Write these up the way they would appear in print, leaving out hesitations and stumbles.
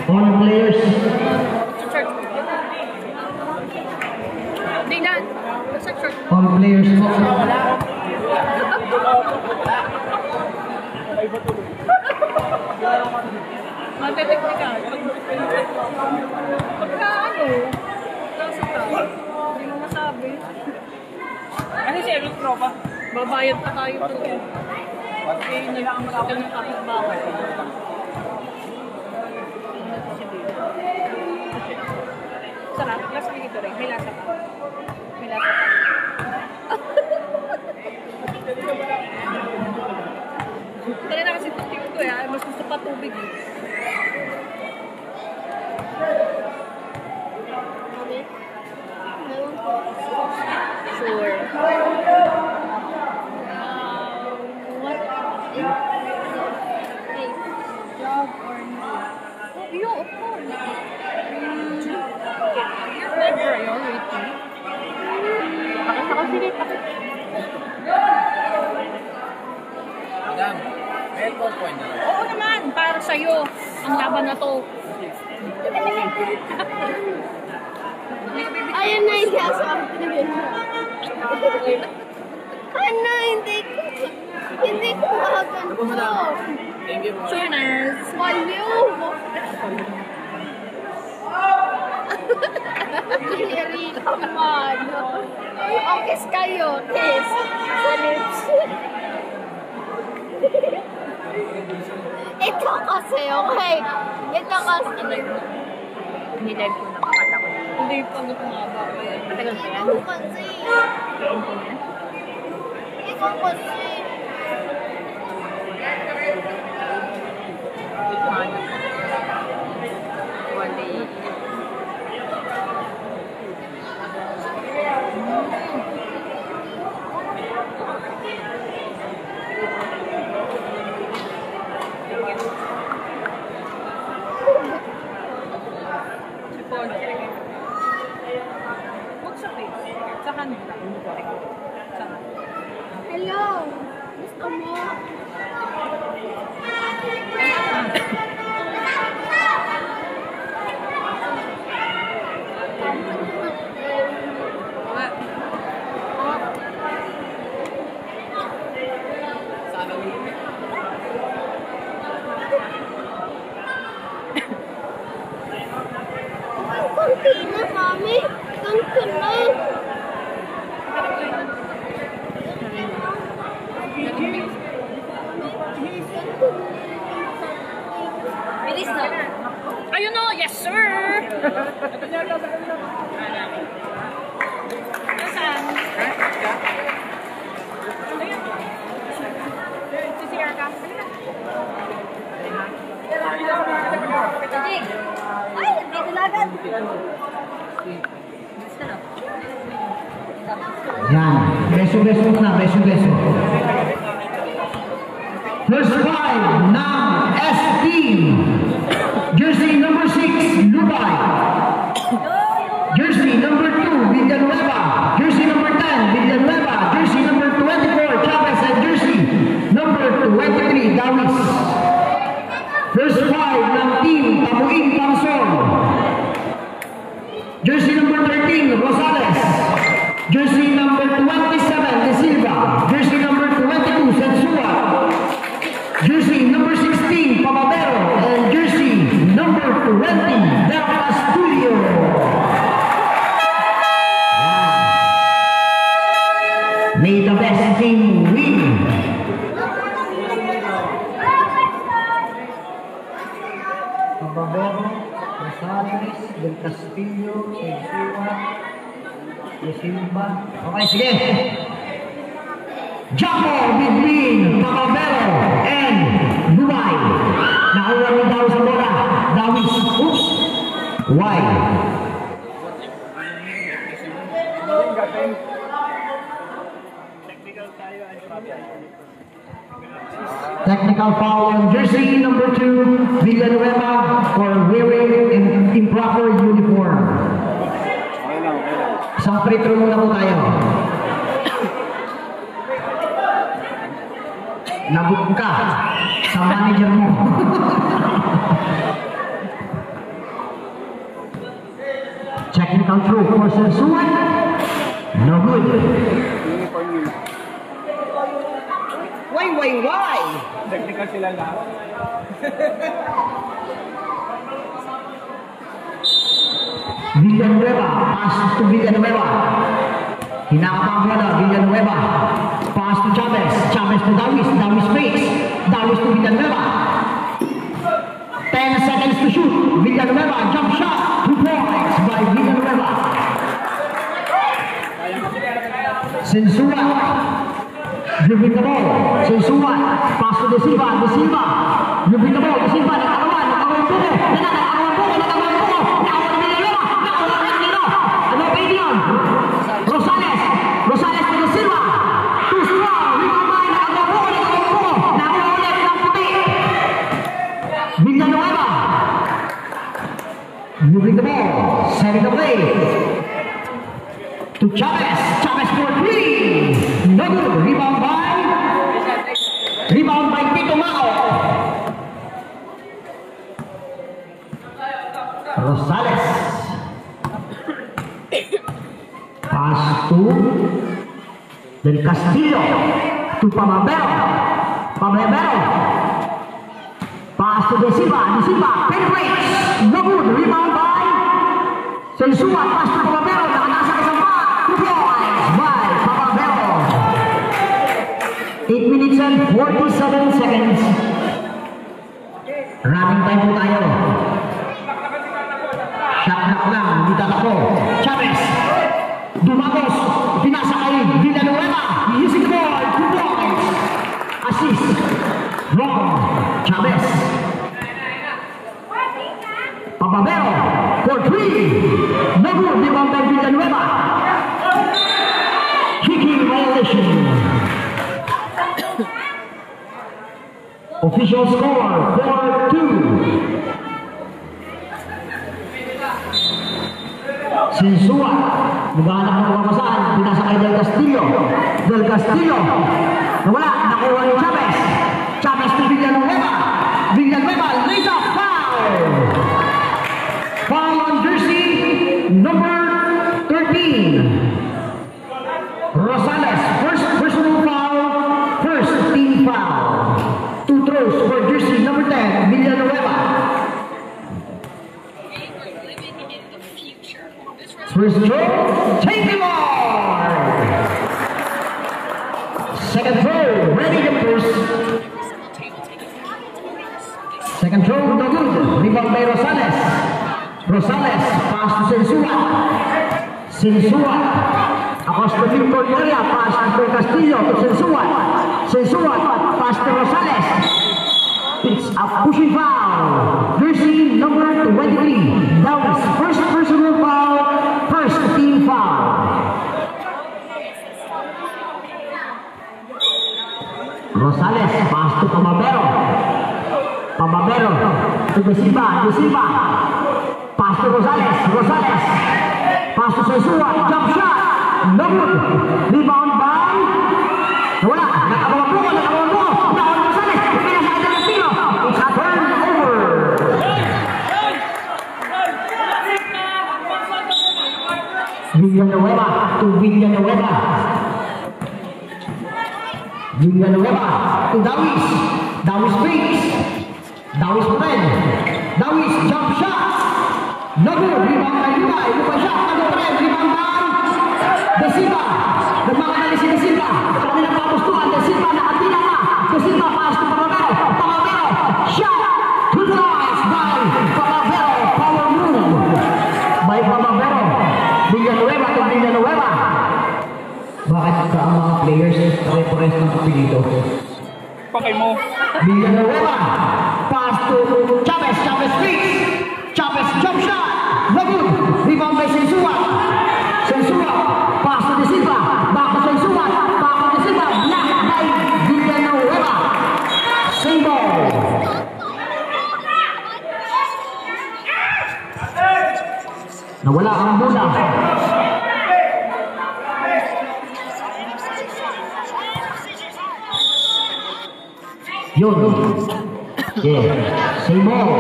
All players. All players po. Mateteknikal. Pagka ano, nasa ka, hindi mo masabi. Ano si Eric Tropa? Babayad pa tayo ito. Okay, na lang ang magkakal ng kapit-bawal. Sarap, lasa dito rin. May lasa pa. May lasa pa. Kaya na kasi tutik ko eh. Mas gusto pa tubig eh. Sure. What is job or no? Oh, yeah, of course. Your priority. Sige, Madam, may 12 point. oo naman, para sa'yo. Ang laban na to. Ayun na yung sasabi ko na ano, hindi ko maganto. Thank you. Tuners. Walyo. Hilary naman. O, kiss kayo. Kiss. Sa lips. Ito kasi, okay? Ito kasi. Hinilag ko na makata ko. Hindi pa gumaba ko yan. Matagal pa yan? Ito kasi. Ito kasi. One day. Huwag sa face. Sa kanila. Hello. Gusto mo? Kunti na, mami. Kunti na. Bilis na. Ayun o, yes sir! Nasaan? CCR ka? Jig! Ay, dito lagan! Yan. Beso-beso na. Beso-beso. First five ng S-Team. Jersey number 6, Lubay. Jersey number 2, Villanueva. Jersey number 10, Villanueva. Jersey number 24, Chavez. And jersey number 23, Dawis. First five ng Team Tamuing Pansol. Jersey number 13, Rosales. Jersey number 27, De Silva. Jersey number 22, Sensua. Jersey number 16, Pababero. And jersey number 20, Del Castillo. May the best team win. Pababero, Rosales, Del Castillo, Sensua, De Silva. Okay, sige. Jaco between Pababero and Lubay. Nakuha rin daw sa bola. Dawis. Oops. Why? Technical foul on jersey number 2, Villanueva, for wearing improper uniform. Isang free throw muna po tayo. Lagot ka sa manager mo. Sensual. No good. Why? Technical sila lahat. Villanueva, pass to Villanueva. Hinakapang bola, Villanueva. Pass to Chavez. Chavez to Dawis. Dawis fakes. Dawis to Villanueva. 10 seconds to shoot. Villanueva, jump shot. 2 points by Villanueva. Sensua. Dribbling the ball. Sensua. Pass to De Silva. De Silva. Dribbling the ball. De Silva. Nakawan po. Nakawan po. Nakawan Villanueva. Nakawan Villanueva. Ano pa yun? Rosales. Rosales to De Silva. Too strong. Rebound. Nakawan po. Nakawan ulit ng puti. Villanueva. Moving the ball. Setting the play. To Chavez. Chavez for 3. No good. Rebound by Tito Mao. Rosales. Pass to Del Castillo. To Pamabero. Pass to De Silva. Penetrates. No good. Rebound by Sensua. Pass to Pamabero. Nakatasa ka sa pa. 2 points by Pamabero. 8 minutes and 47 seconds. Running time po tayo. Shot knock lang. Hindi tatakbo. Chavez. Dumagos. Pinasa kay Villanueva. Using the ball. 2 points. Assist. Wrong. Chavez. Pababero. For 3. No good. Rebound by Villanueva. Kicking violation. Official score 4-2. Sensua. Naghahanap ng kapasahan. Pinasa kay Del Castillo. Nawala. Nakuha ni Chavez. Chavez to Villanueva. Lays off foul. Foul on jersey number 13. Rosales. First personal foul. First team foul. 2 throws for jersey number 10, Villanueva. First throw, taken on. Second throw, ready to first. Second throw, no good. Rebound by Rosales. Pass to Sensua. Across the midcourt area, pass to Castillo to Sensua, pass to Rosales. It's a pushing foul. Jersey number 23. That was first personal foul, first team foul. Rosales, pass to Pamabero to De Silva. Pass to Rosales. Pass to Sensua, jump shot. No good. Rebound by wala. Nakabawa po. Nakawan Rosales. Pinasa ka ng tiro. It's a turnover. Villanueva to Villanueva. To Dawis. Dawis fakes. Dawis pen. Dawis jump shot. No good. Rebound by Lugay. Lugay shot. Rebound by De Silva. Nagmamadali si De Silva. Sa kanilang papustuhan. De Silva nakatila na. De Silva pass to Pamabero. Shot. 2 points by Pamabero. Power move by Pamabero. Villanueva to Villanueva. Bakit ka ang mga players pare-pares ng kapilito? Pakay mo. Villanueva. Pass to Chavez. Chavez fakes. Chavez jump shot. No good. Rebound by Sensua. Pass to De Silva. Back to Sensua. De Silva. Blocked by Villanueva. Same ball. Nawala ang bola. Yun. Yeah. Same ball.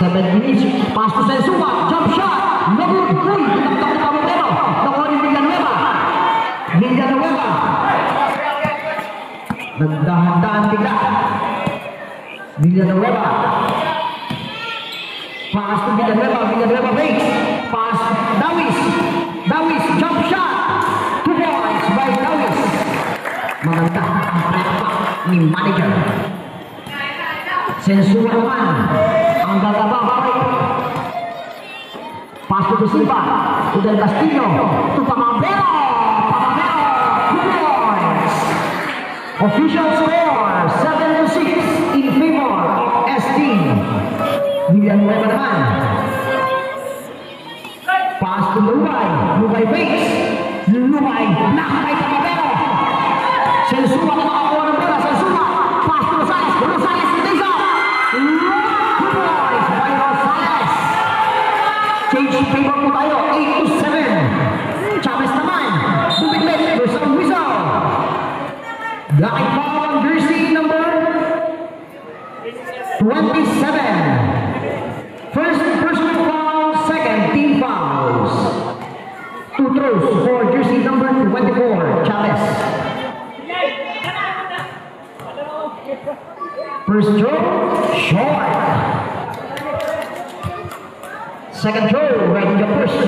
7 minutes. Pass to Sensua. Jump shot. No good. Uy. Pinaktak ni Pamabero. Papabero. Nakuha ni Villanueva. Villanueva. Nagdahan-dahan bigla. Villanueva. Pass to Villanueva. Villanueva fakes. Pass Dawis. Dawis jump shot. 2 points by Dawis. Maganda ang prepa ni manager. Sensura naman ang gagababay. Pass to Silva. To Del Castillo. To Papabero. Papabero. 2 points. Official score 7-6 in favor of SD. Villanueva naman. Pass to Lumay. Lumay fakes. Lumay nakakay Papabero. Sensura na makakuha ng bola. Sensura. Pass to Rosales. Rosales Liza. 2 points by Rosales. Change favor po tayo. 8-7. Chavez naman. Bumiglit. Rizal Rizal. Blocking foul on jersey number 27. First personal foul, second team fouls. 2 throws for jersey number 24, Chavez. First throw, short. Second throw, right in the first.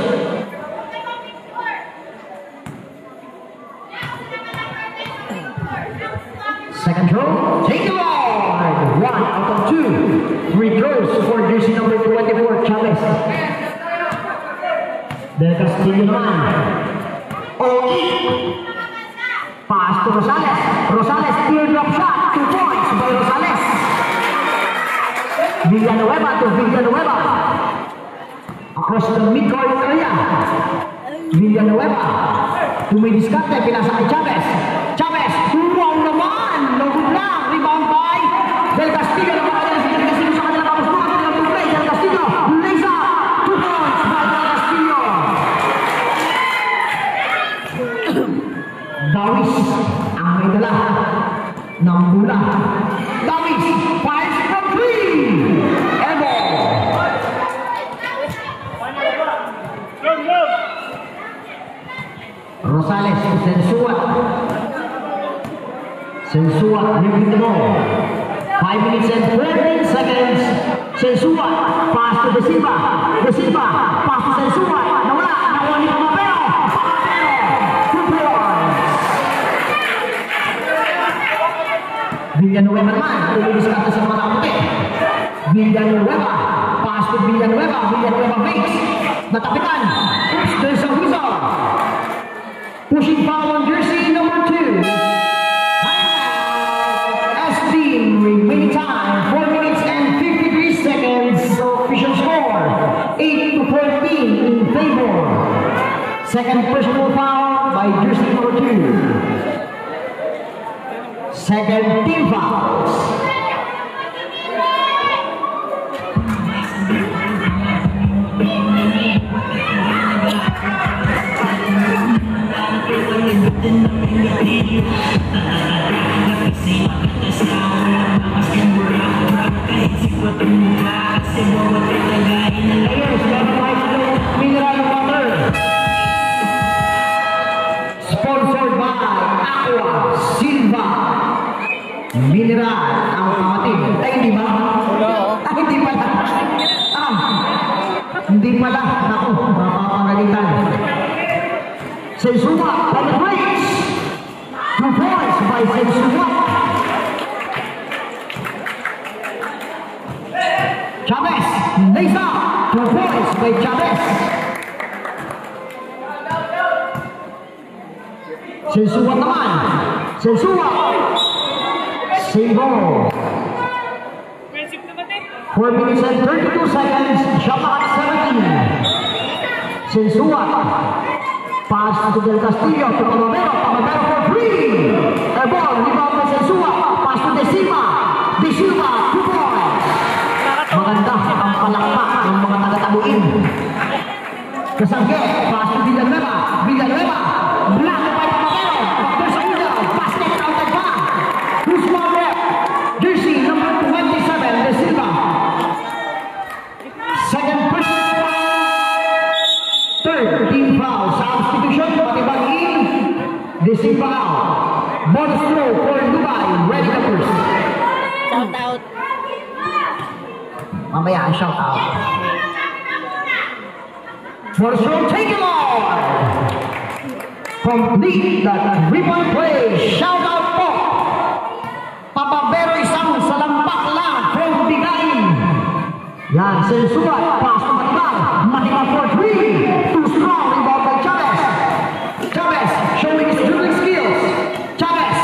Second throw, take it on. 1 out of 2. 3 throws for jersey number 24, Chavez. Del Castillo naman. Pass to Rosales. Rosales, teardrop shot. 2 points by Rosales. Villanueva to Villanueva. Across the midcourt area. Villanueva. Tumidiskarte, pinasa kay Chavez. Chavez, wow naman! No good lang. Rebound by Del Castillo. Napakalalas si Del Castillo sa kanila. Tapos mga kanilang play. Del Castillo. Lisa. 2 points by Del Castillo. Dawis ang may dala ng bola. Dawis fires from 3. Elbow. Rosales, Sensua. Sensua, living the ball. 5 minutes and 14 seconds. Sensua, pass to De Silva. De Silva, pass to Sensua. Nawala, nawala ni Papabero. Papabero, 2 points. Villanueva naman, tumidiskarte sa mga nakaputi. Villanueva, pass to Villanueva. Villanueva fakes. Natapitan. Oops, there's a whistle. Pushing foul on jersey number 2. SD remaining time 4 minutes and 53 seconds. So official score 8-14 in favor. Second personal foul by jersey number 2. Second team fouls. Mineral water. Sponsored by Aqua Silva. Mineral ang kamatid. Ay, hindi ba? Hindi pala. Hindi pala. Naku, mapapangalitan. Sensua from the breaks. 2 points by Sensua. Chavez, Lisa, 2 points by Chavez. Sensua naman. Sensua. Single. 4 minutes and 32 seconds. Shot at 17. Sensua. Pass to Del Castillo to Papabero. Papabero for 3. A ball. Rebound by Sensua. Pass to De Silva. De Silva. 2 points. Maganda ang palakpak ng mga taga-tabuin. Kasangge. Pass to Villanueva. Villanueva. Block by Papabero. There's a window. Pass next outside back. Who's one rep? Jersey number 27. De Silva. Second person. Third team foul. Mamaya ang shout out. First row, take it on! Complete the 3-point play. Shout out po! Papabero isang salampak lang from Bigayin. Yan, sensual. Pass to Matibag. Matibag for 3. Too strong. Rebound by Chavez. Chavez showing his dribbling skills. Chavez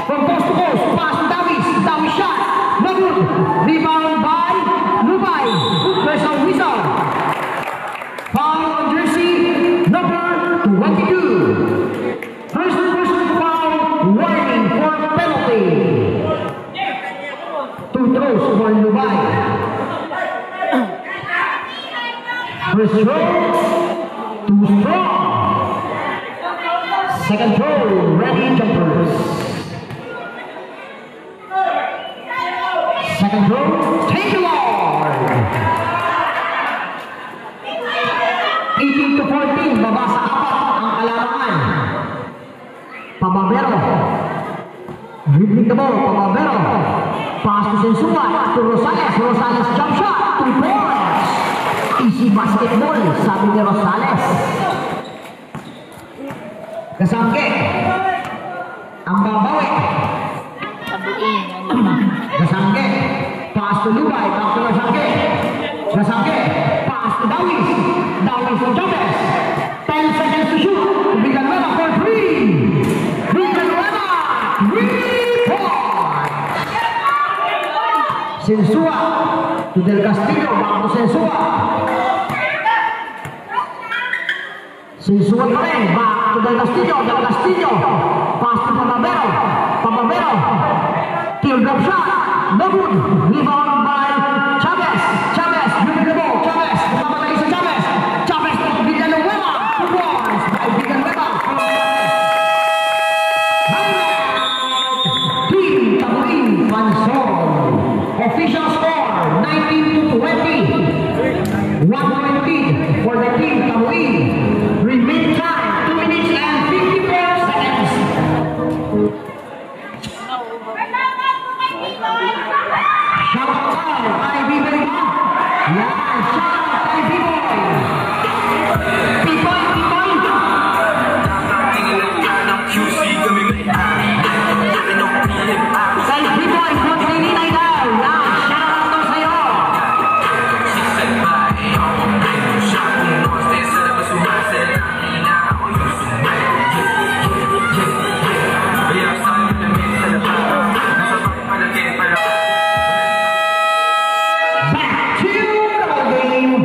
from post to post. Pass to Davis. Davis shot. No good. Rebound by Lubay. There's a whistle. Foul on jersey number 22. First foul. Warning for penalty. 2 throws for Lubay. First throw, too strong. Second throw, ready jumpers. Second throw, take the Lord. 18 to 14, baba sa 4 ang kalamangan. Pababero. Dribbling the ball, Pababero. Pass to Sensua, to Rosales. Rosales jump shot, 2 points. Easy basketball, sabi ni Rosales. Kasangke. Ang babawi. Kasangke. Pass to Lubay, back to Kasangke. Kasangke. Pass to Dawis. Dawis to Chavez. 10 seconds to shoot. Villanueva for 3. Villanueva. 3 points. Sensua to Del Castillo, back to Sensua. Sensua pa rin, back to Del Castillo, Del Castillo. Pass to Pababero. Pababero. Kill drop shot. No good. Rebound by Chavez. Chavez, dribble the ball. Chavez, mamatay si Chavez. Chavez to Villanueva. 2 points by Villanueva. Team Tabuin Pansol. Official score 19 to 20. 1 point lead for the team Tabuin. Remaining time 2 minutes and 54 seconds. Shout out Ivy Boy. Yeah, shout out Ivy Boy. P-Boy, P-Boy. Say P-Boy, kung nininay daw. Yeah, shout out to sa'yo. Back to the game.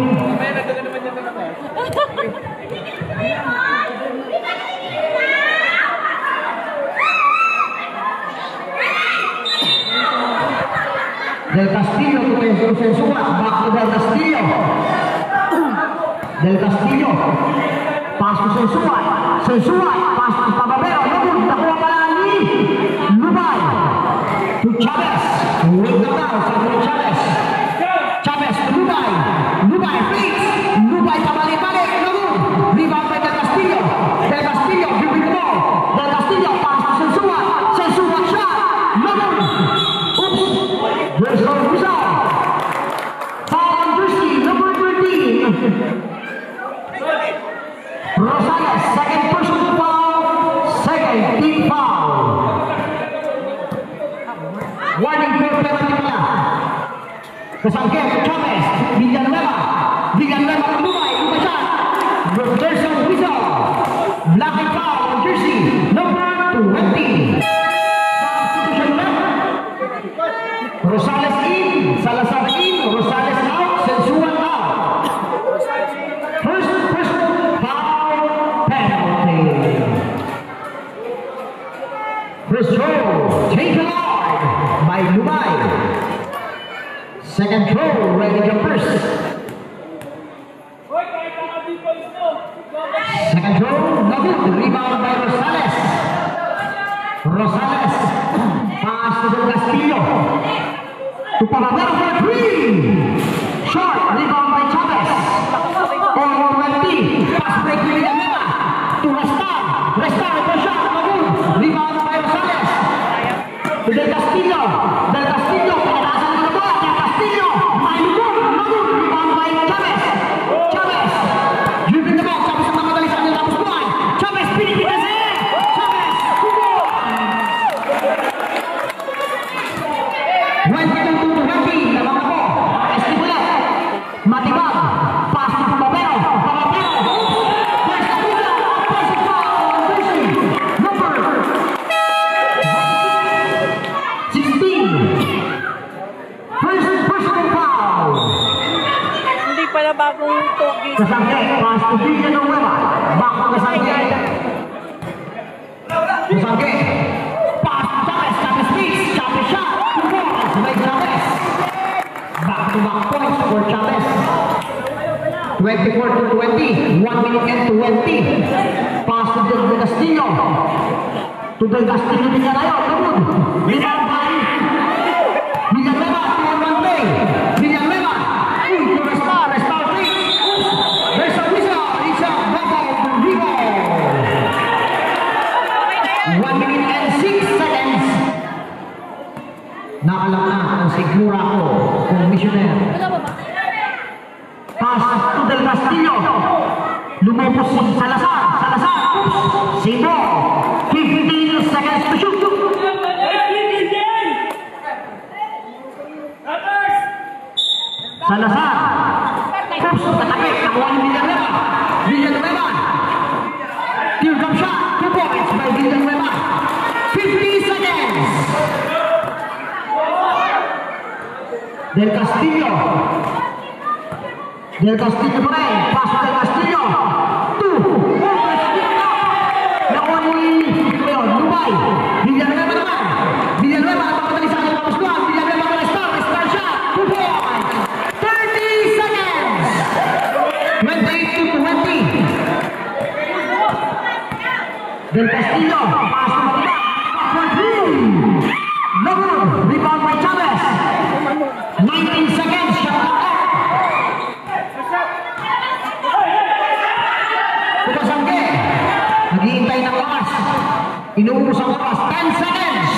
Del Castillo to Sensua, back to Del Castillo. Del Castillo. Pass to Sensua. Sensua, pass to Pababero. Nagul, nakuha pala ni Lubay. To Chavez. Wait na daw, sabi ni Chavez. Chavez to Lubay. Lubay, please. Lubay, pabalik-balik. Nagul. Rebound by Del Castillo. Del Castillo, dribbling the ball. Del Castillo, pass to Sensua. Sensua shot. Nagul. Oops. There's no result. Foul on jersey number 13. Rosales, second personal foul, second team foul. Warning for penalty pala. Kasangke, Chavez, Villanueva. Villanueva to Lubay, Lubay shot. There's no result. Black and foul on jersey number 20. Substitution left. Rosales in, Salazar in, Rosales out, Sensua out. First foul penalty. First throw, taken out by Lubay. Second throw, ready jumpers. Second throw, no good. Rebound by Rosales. Rosales, pass to Del Castillo. To Pababero for 3. Short, rebound by Chavez. On 20, pass break to Villanueva. To Restar. Restar, for shot, no good. Rebound by Rosales. To Del Castillo. Del Castillo, pinalasan ng bola. Del Castillo, may good. para bagong tugis. Kasangke, pass to Villanueva. Back to Kasangke. Kasangke. Pass to Chavez, Chavez speaks, Chavez shot. 2 points by Chavez. Back-to-back points for Chavez. 24-20, 1 minute and 20. Pass to Del Castillo. To Del Castillo Villarayo, Tabud. Rebound by Villanueva, 2-on-1 play. Villanueva, to restart 3. There's a whistle, it's a bubble to Vivo. 1 minute and 6 seconds. Nakalam na ang sigura ko, commissioner. Pass to Del Castillo. Lumabos si Salazar. Salazar. Sino. 15 seconds to shoot. Salazar. Oops. Katakit. Nakuha ni Villanueva. Villanueva. Teardrop shot. 2 points by Villanueva. 50 seconds. Del Castillo. Del Castillo pa rin. Paso Del Castillo. 2. Nakuha ni Lubay. Villanueva naman. Villanueva napapatali sa aking papasluhan. Villanueva na star shot. 2 points. 30 seconds. 28-20. Del Castillo. Paso pa rin. For 3. No good. Rebound by Chavez. 19 seconds. Shot out. Kasangke, naghihintay ng oras. Inuubos ang oras. 10 seconds.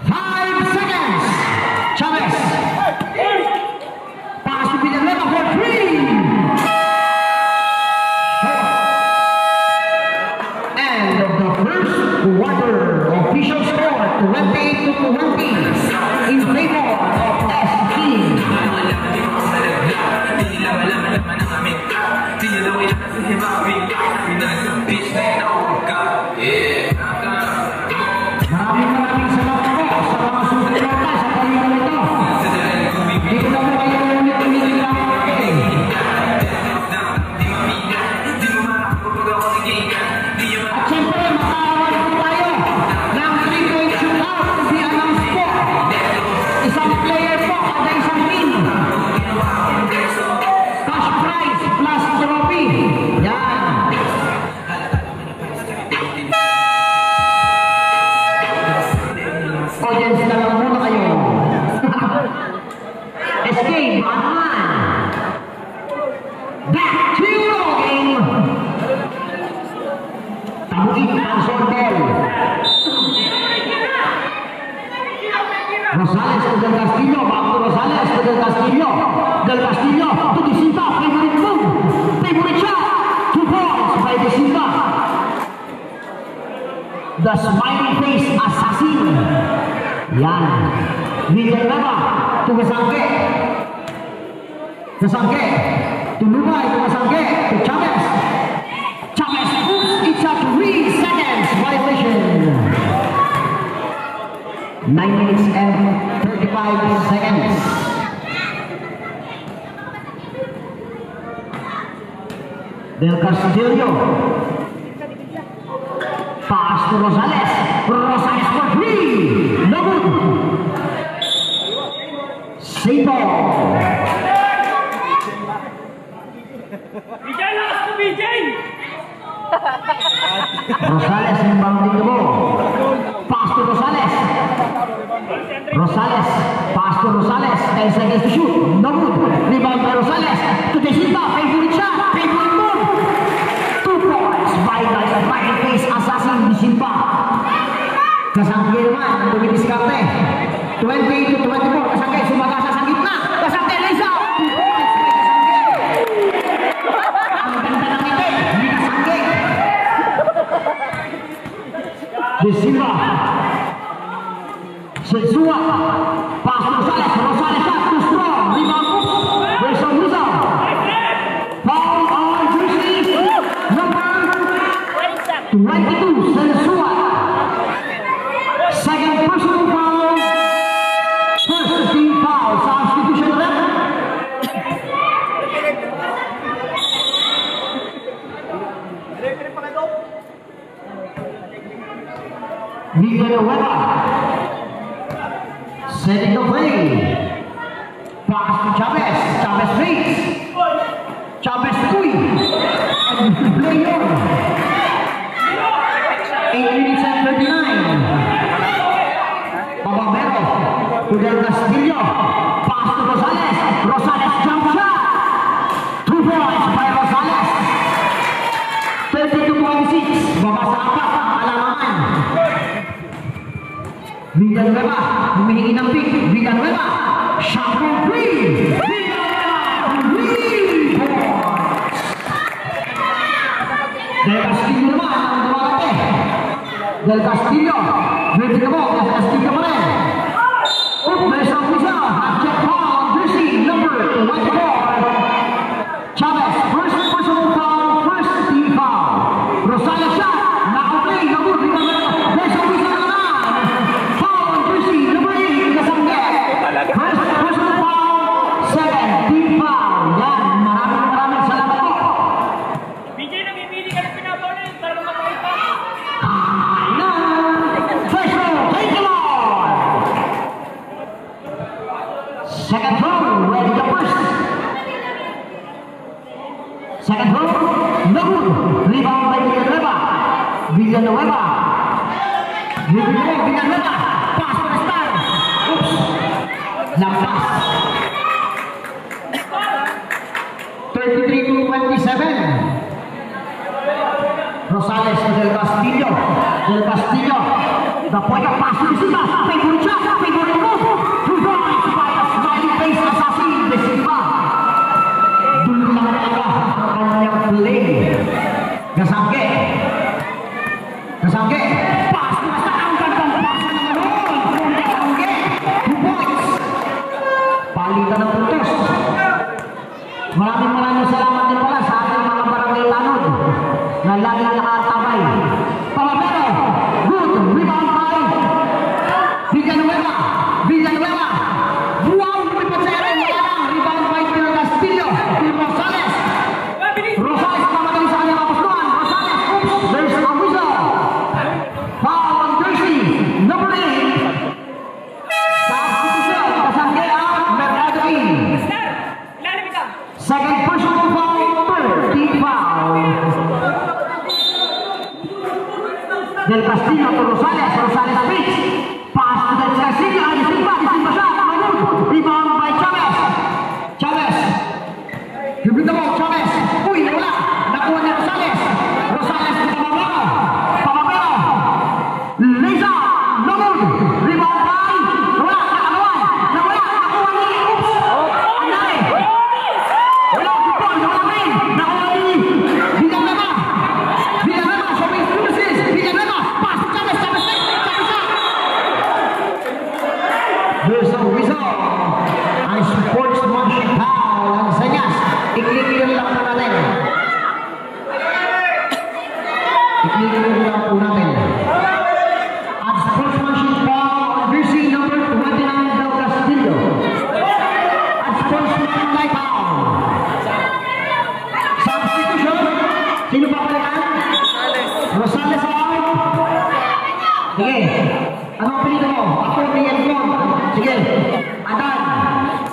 5 seconds. Chavez. Pass to Villanueva for 3. End of the first quarter. Official score 28-20 in favor of SC. Maraming salamat po sa mga susunod sa pagiging ito. Dito na po kayo ulit lang. At siyempre, makakawal po tayo ng 3-point shootout to be announced po. Isang player po kada isang team. Cash prize plus trophy. Yan. Audience na lang muna kayo. Escape, Batman. Back to your game. Tabuin ang sortel. Rosales to Del Castillo. Back to Rosales to Del Castillo. Del Castillo to Disinta. Favorite move. Favorite shot. 2 points by Disinta. The smiling face assassin. Yan. Villanueva to Kasangke. Kasangke to Lubay to Kasangke to Chavez. Chavez oops, it's a 3 seconds violation. 9 minutes and 35 seconds. Del Castillo. Pass to Rosales. Rosales for 3. No good. Sabo. Rosales inbounding the ball. Pass to Rosales. Rosales. Pass to Rosales. 10 seconds to shoot. No good. Rebound by Rosales. To Disinta. Favorite shot. Favorite move. 2 points by the smiling face assassin Disinta. Kasangke naman. Tumidiskarte. 28-24. Kasangke sumagasa sa gitna. Kasangke Lisa. 2 points by Kasangke. Ang ganda ng ite. Hindi Kasangke. Disinta. Sensua. Pass to Rosales. Rosales shot. Too strong. Rebound. There's a whistle. Foul on jersey number 22. Sensua. Second personal foul. First team foul. Substitution Villanueva. Setting the play. Pass to Chavez. Chavez waits. Chavez Puy. And play on. 8 minutes and 39. Pababero. To Del Castillo. Pass to Rosales. Rosales jump shot. 2 points by Rosales. 32.6. Baba sa apat. Alaman. Villanueva. Humihingi ng pick. Villanueva. Shot for 3. Del Castillo naman ang dumagate. Del Castillo. Ready na mo. Del Castillo pa rin. May isang isa. Check ball. Jersey number 24. Chavez. First personal foul. First team foul. Rosales shot. Nakaplay. Nabut. May isang isa naman. Foul on jersey number 8. Kasangget. First personal foul. Second team foul. Yan. Maraming salamat po. BJ, namimili ka ng pinapaulit para makakita pa. Second throw, ready to first. Second throw, no good. Rebound by Villanueva. Villanueva. Villanueva. Pass to the star. Oops. Lampas. 33-27. Rosales to Del Castillo. Del Castillo. The point of pass to the Silva. Favorite shot. Favorite move. 2 points by the smiling face assassin. The Silva. Dulo lang talaga ang kanyang play. Gasangge. Gasangge. Pass to the star. Ang gandang pass na naman. Gasangge. 2 points. Palitan ng puntos. Maraming salamat din pala sa ating mga barangay tanod na laging nakatabay. Pababero, good, rebound by Villanueva. Villanueva, wow, lumipat sa ere, rebound by Del Castillo. Rosales. Rosales, mamadali sa kanyang kapustuhan. Rosales, oops, there's a whistle. Foul on jersey, number 8. Substitution, Kasangge out, Mercado in. Second personal foul, third team foul. Del Castillo to Rosales. Rosales speaks. Pass to Del Castillo. Ay, Silva shot. Rebound by Chavez. Chavez. Hibig na mo, Chavez. Uy, wala. Nakuha ni Rosales. Rosales to Pababero. Pababero. Liza. No good. Rebound by. Wala. Nakalawan. Nawala. Nakuha ni. Oops. Anay. Wala. Kupon. Wala rin. Nakuha ni. Villanueva. Villanueva. Showing excuses. Villanueva. Pass to Chavez. Chavez. There's a whistle. Ang sportsmanship foul. Ang senyas. I-clear lang po natin. I-clear lang po natin. At sportsmanship foul on jersey number 29 Del Castillo. At sportsmanlike foul. Substitution. Sino pa palitan? Rosales out. Sige. Ano ang pinito mo? Ako, Miguel Con. Sige. Adan.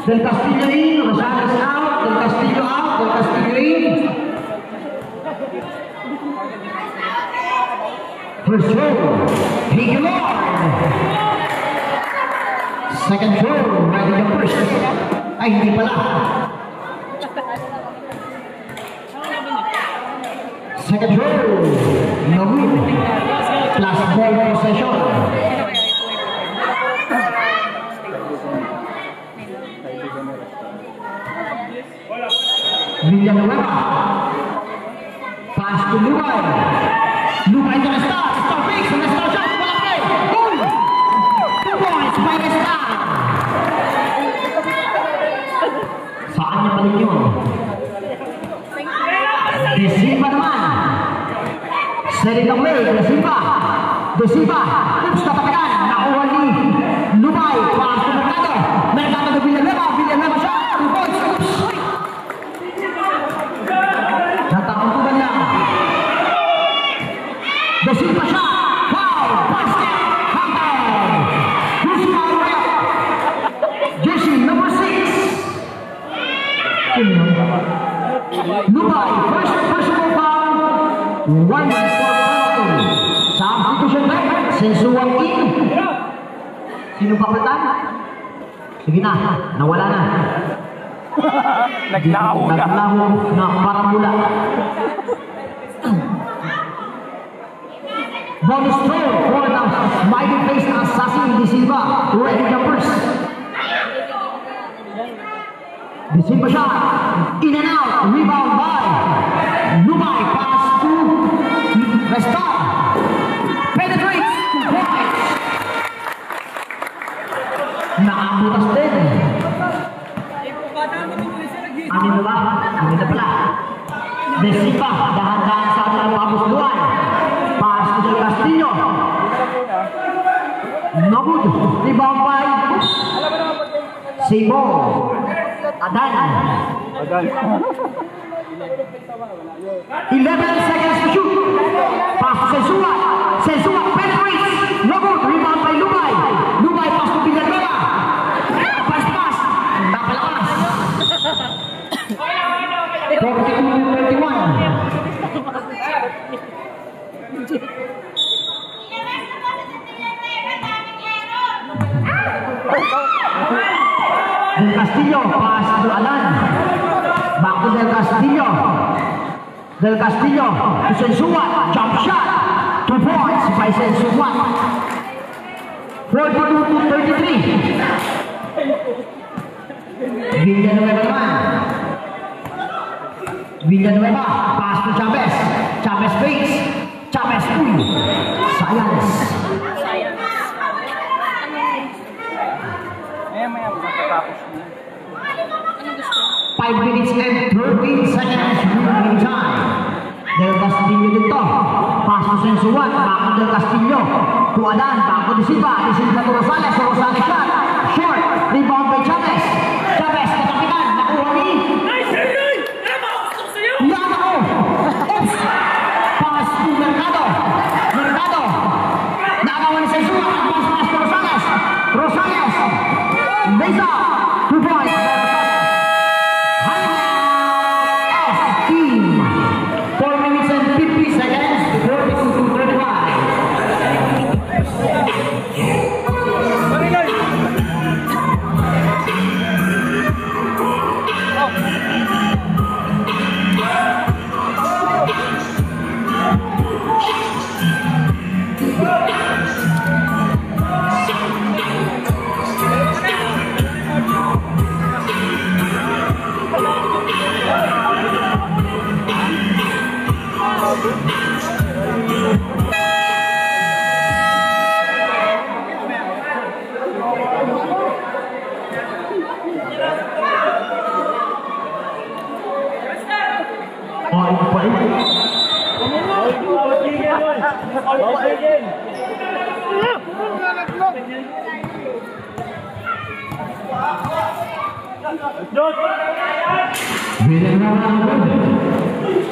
Del Castillo in. Rosales out. Del Castillo out. Del Castillo in. First throw. Higuelor. Second throw. Ready to first. Ay, hindi pala. Second throw. No good. Plus ball possession. Villanueva. Pass to Lubay. Lubay to the star. Star fakes and the star shot. Wala play. Goal. 2 points by the star. Saan niya balik yun? De Silva naman. Setting the play. De Silva. De Silva. Oops, natatakan. Nakuha ni Lubay. Pass to Mercado. Mercado to Villanueva. Villanueva shot. 2 points. Oops. Natakuntugan lang. De Silva shot. Foul. Basket. Lubay, first personal foul, 1 for penalty. Substitution break, Sensual in. Sino papalitan? Sige na, nawala na. Naglaho na. Naglaho na parang mula. Bonus throw for the smiling face assassin De Silva. Ready jumpers. De Silva shot. In and out. Rebound by Lumay. Pass to Restar. Penetrates. 2 points. Nakabutas din. Amin na ba? Amin na pala. De Silva. Dahan-dahan sa atin ang pabusluan. Pass to Del Castillo. No good. Rebound by Simo. Adan. 11 seconds to shoot. Pass to Sensua. Sensua penetrates. No good. Rebound by Lumay. Lumay pass to Villanueva. Pass. Napalakas. 42-31. Del Castillo, pass to Alan. Back to Del Castillo. Del Castillo to Sensua. Jump shot. 2 points by Sensua. 42-33. Villanueva naman. Villanueva, pass to Chavez. Chavez fakes. Chavez uy. Science. Maya matatapos na. 5 minutes and 13 seconds remaining time. Del Castillo dito. Pass to Sensuan. Back to Del Castillo. To Adan. Back to De Silva. De Silva to Rosales. Rosales shot. Short. Rebound by Chavez. Chavez na kapitan. Nakuha ni. Yan ako. Oops. Pass to Mercado. Mercado. Nakawa ni Sensuan. Pass to Rosales. Rosales. Mesa. 2 points. Team. 4 minutes and 50 seconds. 42-35.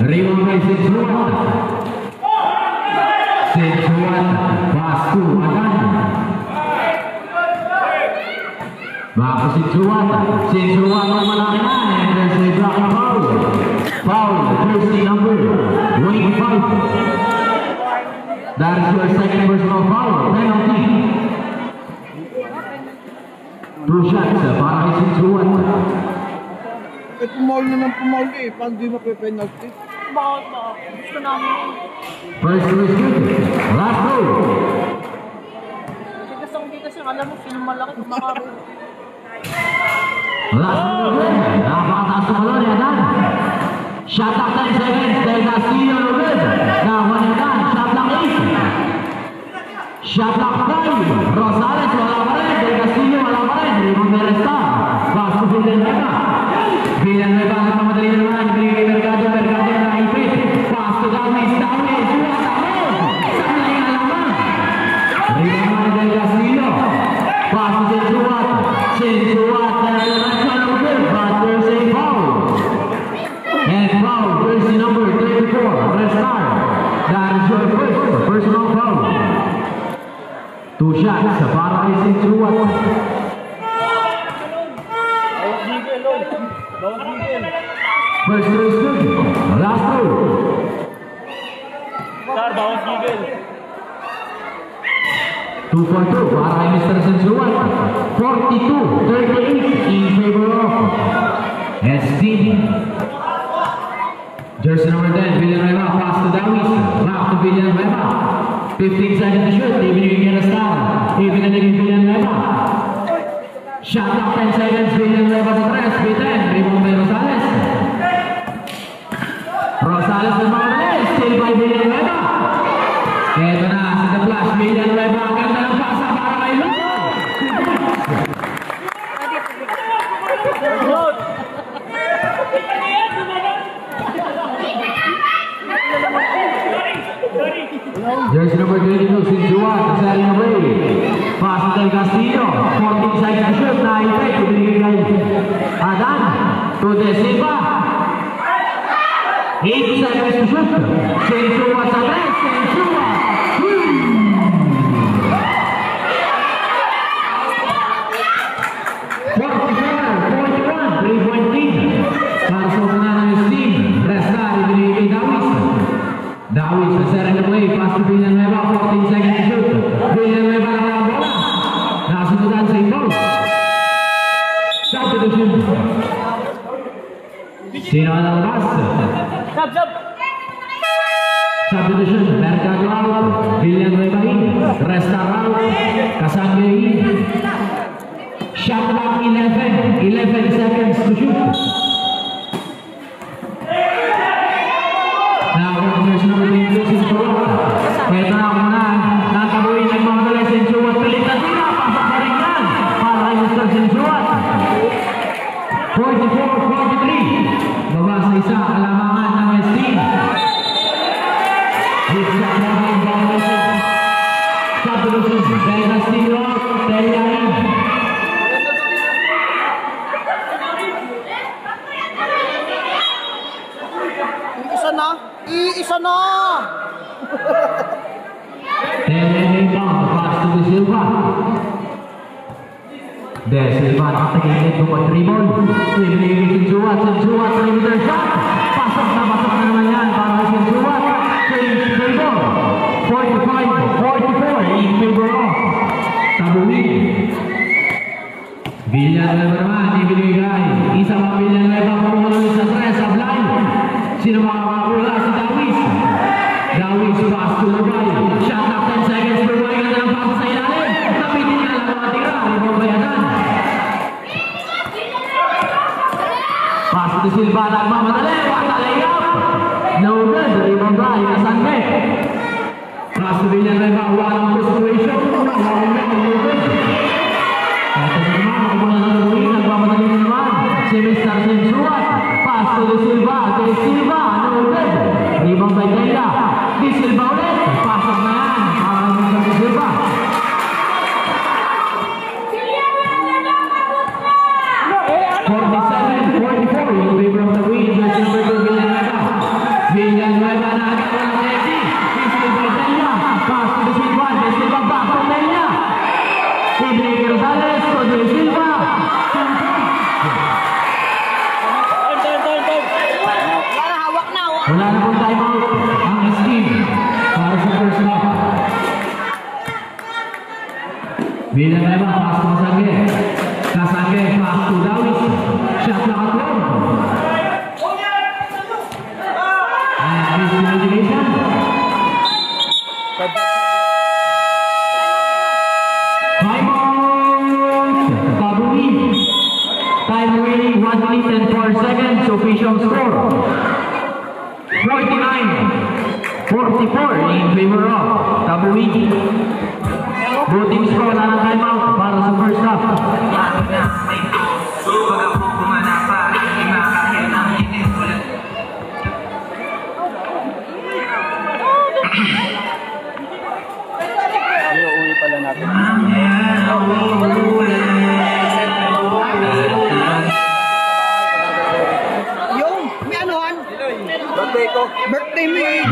Rebound by Sensuan. Sensuan pass to Adan. Back to Sensuan. Sensuan ang malaki na. And there's a blocking foul. Foul, jersey number 25. That is your second personal foul. Penalty. 2 shots para kay Sensuan. Pumaul na ng pumaul eh. Paano di mape-penalty? Bakit ba? Gusto namin. First to shoot. Last goal. Kasi gusto kong dito siya. Alam mo, sino malaki kung makaro. Last goal. Napakataas ng balon ni Adan. Shot clock 10 seconds. Del Castillo no good. Nakuha ni Adan. Shot clock 8. Shot clock 5. Rosales wala pa rin. Del Castillo wala pa rin. Rebound by Restar. Pass to Villanueva. Villanueva at mamadali naman. Binigay Mercado. Mercado na naipit. Pass to Gomez. Dawes. Suwat ako. Saan na yung alaman? Rebound by Del Castillo. Pass to Sensuat. Sensuat na naman siya no good. But there's a foul. And foul. Jersey number 34. Restar. That is your first personal foul. 2 shots para kay Sensuat. Bawat bigel. First race good. Last row. Star, bawas gigil. 2 for 2 para kay Mr. Sensual. 42-38 in favor of SD. Jersey number 10, Villanueva, pass to Dawis. Back to Villanueva. 15 seconds to shoot. Even you get a star. Even again Villanueva. Shot clock 10 seconds. Villanueva to 3. B10. Rebound by Rosales. Rosales with Morales. Still by Villanueva. Ito na sa the flash. Villanueva. Ang ganda ng pasa para kay Lugo. Jersey number 22, Sinjuan, setting away. Pass to Del Castillo, 14 seconds to shoot. Na-effect, ibinigay kay Adan. To De Silva. 8 seconds to shoot. Sinjuan sa 3. Sinjuan. 44-41, 3-point lead. Para sa unahan ng team. Resta, ibinigay kay Dawis. Dawis, setting away. Pass to Villanueva, 14 seconds to shoot. Villanueva na ang bola. Nasunudan sa ito. Substitution. Sino ang nalabas? Substitution. Mercado out. Villanueva in. Resta out. Kasangge in. Shot clock 11. 11 seconds to shoot. Jersey number 22, Sinjuan. Pwede na muna. Natabuhin ang mga dalay Sinjuan. Pilitan nila. Pasok pa rin yan. Para kay Mr. Sinjuan. 44-43. Baba sa isa. Alamangan ng SD. It's a long violation. Substitution. Del Castillo. Tellain. Iisa na! Tellain down. Pass to De Silva. De Silva nakatagilid po pag dribble. Ibinigay Sinjuan. Sinjuan perimeter shot. Pasok na naman yan para kay Sinjuan. Change dribble. 45-44 in favor of Tabuhin. Villanueva naman ibinigay. Isa pa Villanueva pumunulit sa 3 sa blind. Sino makakakula? Si Dawis. Dawis pass to Lugay. Shot up 10 seconds. Lugay ganda ng pasa sa ilalim. Tapitin na lang mga tira. Rebound by Adan. Pass to Silva. Nagmamadali. Wata layup. No good. Rebound by Kasangge. Pass to Villanueva. Walang situation. No good. Ito naman. Kumuna na Lugay. Nagmamadali na naman. Si Mr. Sinjuan. Pass to De Silva. De Silva. No good. Rebound by Tella. De Silva ulit. Pasok na yan. Para Mr. De Silva. Villanueva na agad ng Messi. De Silva Tella. Pass to De Silva. De Silva back to Tella. Ibigay Rosales to De Silva. Wala na pong time out ang SD para sa first half. Villanueva, pass to Kasangge. Kasangge, pass to Dawis. Shot na katulong. And miscommunication. Time out. Tabuhin. Time remaining 1 minute and 4 seconds. Official score. 49-44 in favor of Tabuhin. Both teams ko wala ng timeout para sa first half. Iuwi pala natin. Yung, may anuhan? Birthday ko. Birthday mo eh.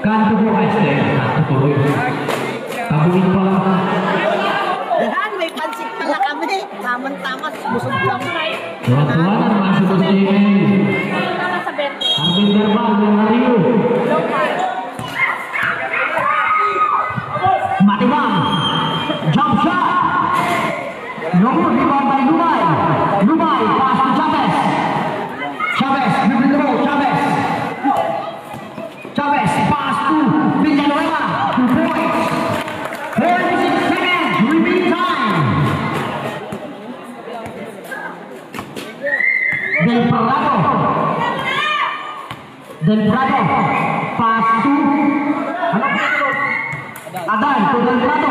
Kanto po guys, kanto po. Tabuhin pa lang. Dahan, may pansit pala kamo. Mami, tamang-tama. Busog lang. Tuwa-tuwa na naman si Boss JM. Tama sa 20. Arvin Verbal ng Rio. Low five. Matibang. Jump shot. No good. Rebound by Lumay. Lumay. Pass to Chavez. Chavez. Moving the ball. Chavez. Chavez. Pass to Villanueva. 2 points. 46 seconds. Remaining time. Del Prado. Del Prado. Pass to Adan to Del Prado.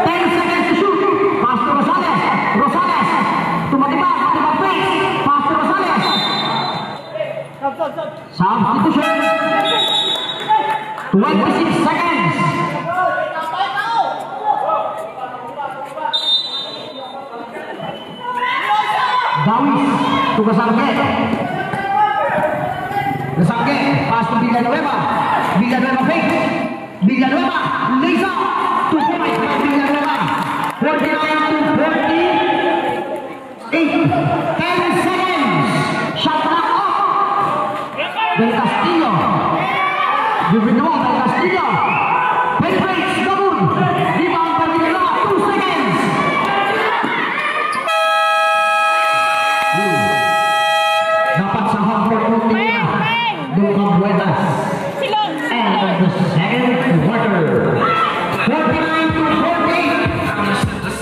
10 seconds to shoot. Pass to Rosales. Rosales. To Matibang. Matibang face. Pass to Rosales. Substitution. 26 seconds. Dawis to Gasarge. Gasarge. Pass to Villanueva. Villanueva fake. Villanueva. Lisa. 2 points by Villanueva. 49 to 48. 10 seconds. Shot clock off. Del Castillo. Juvenal Del Castillo. Penetrates. Double. Rebound by Villanueva. 2 seconds. Dapat sa home court ultimate na. Luka Buenas. Silong. End of the second quarter. 49 to 48.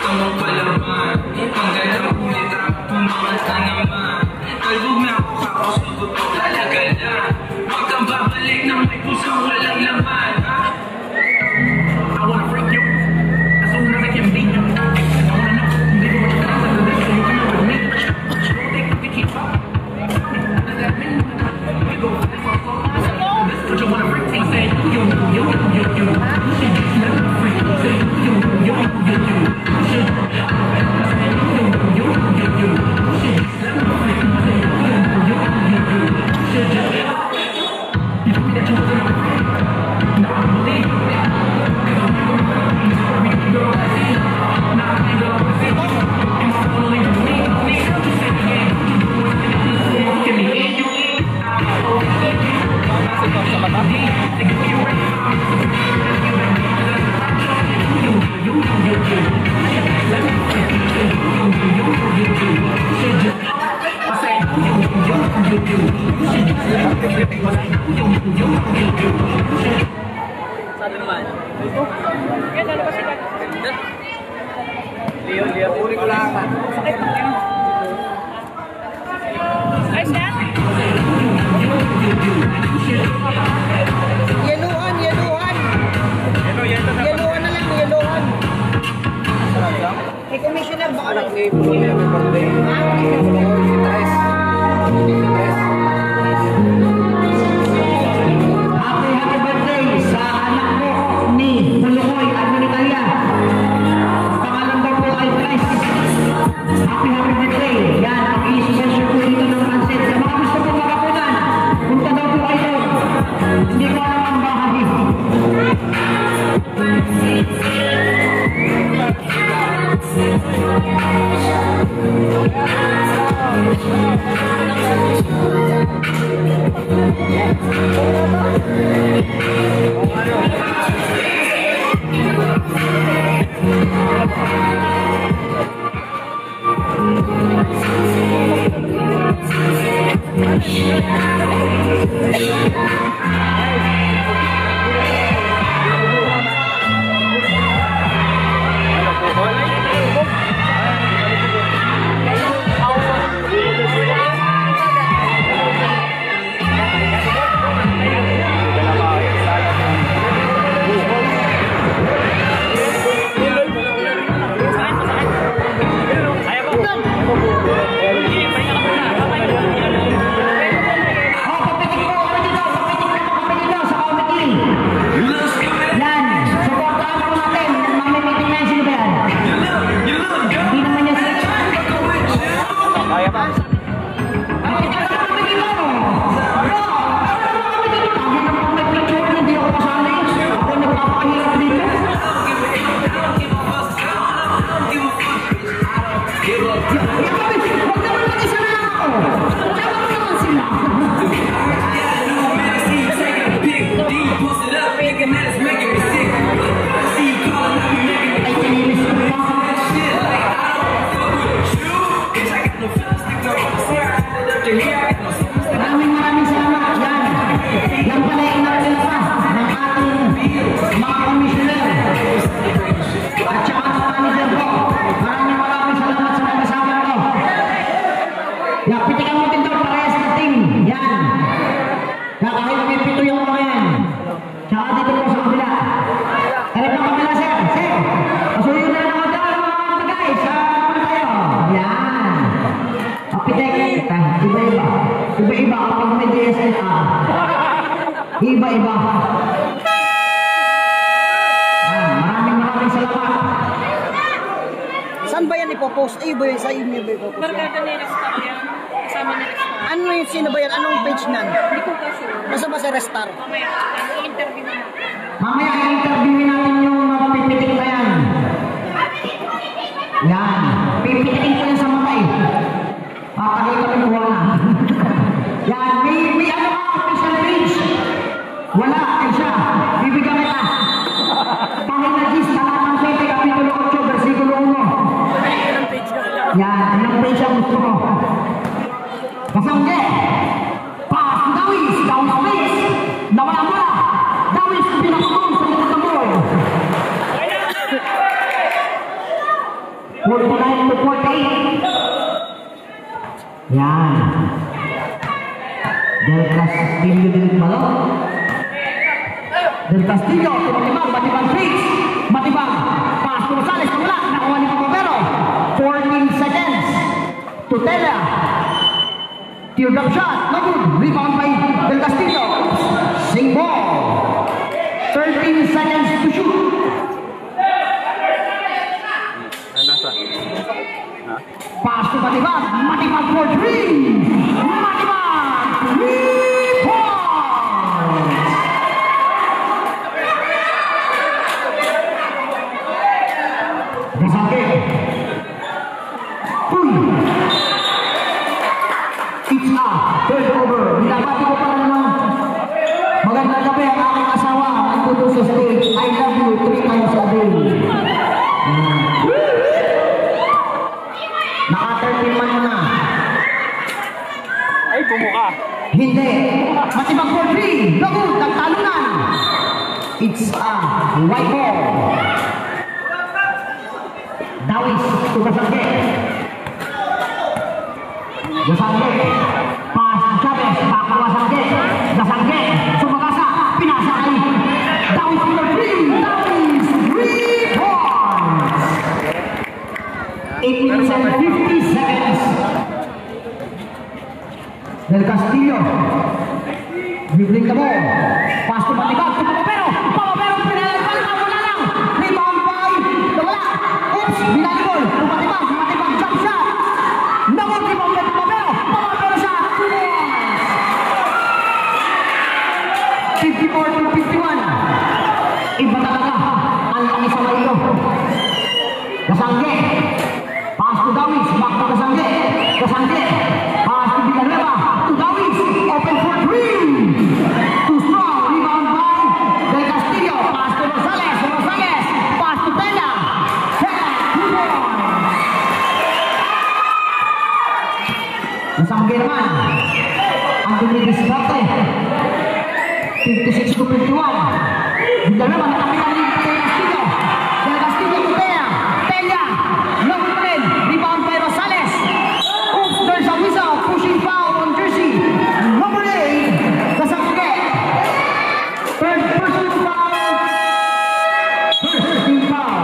Sabi naman. Yan, ano ba sila? Leo. Uli ko lang. Ayos na? Yeluhan. Yeluhan na lang, yeluhan. Eh, commissioner, baka lang. Happy birthday sa anak ko ni Bulukoy at Minitalia. Pangalan daw po ay Chris. Happy birthday. Yan, pag-i-sponsor po dito ng pansit. Sa mga gusto po makapunan, punta daw po kayo. Hindi ko alam ang bahabi. iba. Maraming salamat. Saan ba yan ipopost? Ay, ba yun sa inyo ba ipopost yan? Barkada ni Restar yan. Kasama ni Restar. Ano yung sino ba yan? Anong page nan? Hindi ko kasi. Nasa ba si Restar? Mamaya, i-interview na natin. Mamaya i-interviewin natin yung mga pipitik na yan. Yan. Pipitikin ko yan sa matay. Pakakita ko yung na. Yan. May ano ka, official page. Wala. Ay siya. Bibigyan kita. Pangilagis, talatang 7, kapitulo 8, versikulo 1. Yan. Ilang page ang gusto mo. Kasangge. Pass to Dawis. Dawis space. Nawala mula. Dawis pinakabong sa likod ng ball. 49 to 48. Yan. Del Castillo din malo. Del Castillo, matibang, matibang face. Matibang. Pass to Rosales, wala. Nakuha ni Pumapero. 14 seconds. Tutela. Teardrop shot. No good. Rebound by Del Castillo. Sing ball. 13 seconds to shoot. Pass to Matibang. Matibang for 3. Matibang. 3 points. Gasake. Uy. It's a third over. Binabati ko pala naman. Magandang gabi ang aking asawa. Nandito sa stage. I love you 3 times a day. Naka-13 man na. Ay, bumuka. Hindi. Matibang for 3. Lagot. Nagtalunan. It's a white ball. Dawis. Gasangge. Gasangge. Pass to Chavez. Bakawa Gasangge. Gasangge. Sumagasa. Pinasa kay Dawis for 3. Dawis. 3 points. 8 minutes and 50 seconds. Del Castillo. Dribbling the ball. Pass to Matibang. To Pumapero. Pumapero. Pinalagpan. Wala lang. Rebound by. Nawala. Oops. Binalibol. To Matibang. Matibang jump shot. Nawag rebound by Pumapero. Pumapero shot. 2 points. 54 to 51. Iba talaga. Ang laki sa mailo. Gasangge. Pass to Dawis. Back to Gasangge. Gasangge. Pass to Villanueva. To Dawis. Open for 3. Too strong. Rebound by Del Castillo. Pass to Rosales. Rosales. Pass to Tena. Tena. 2 points. Gasangge naman. Ang dumidiskarte. 56 to 51. Villanueva. Nakapitan ni Del Castillo. Del Castillo to Tena. Tena. No good. Rebound by Rosales. Oops, there's a whistle. Pushing foul on jersey number 8. Gasangge. Third personal foul. First team foul.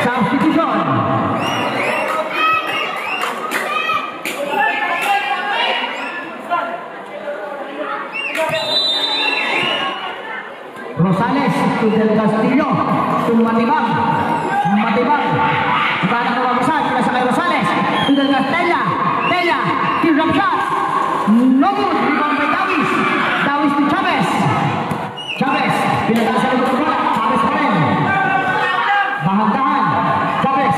Substitution. Rosales to Del Castillo. To Matibang. Matibang. Para na mababasan. Para sa kay Rosales. To Del Castillo. Tella. Teardrop shot. No good. Rebound by Dawis. Dawis to Chavez. Chavez. Pinagasa ng bola. Chavez pa rin. Dahan-dahan. Chavez.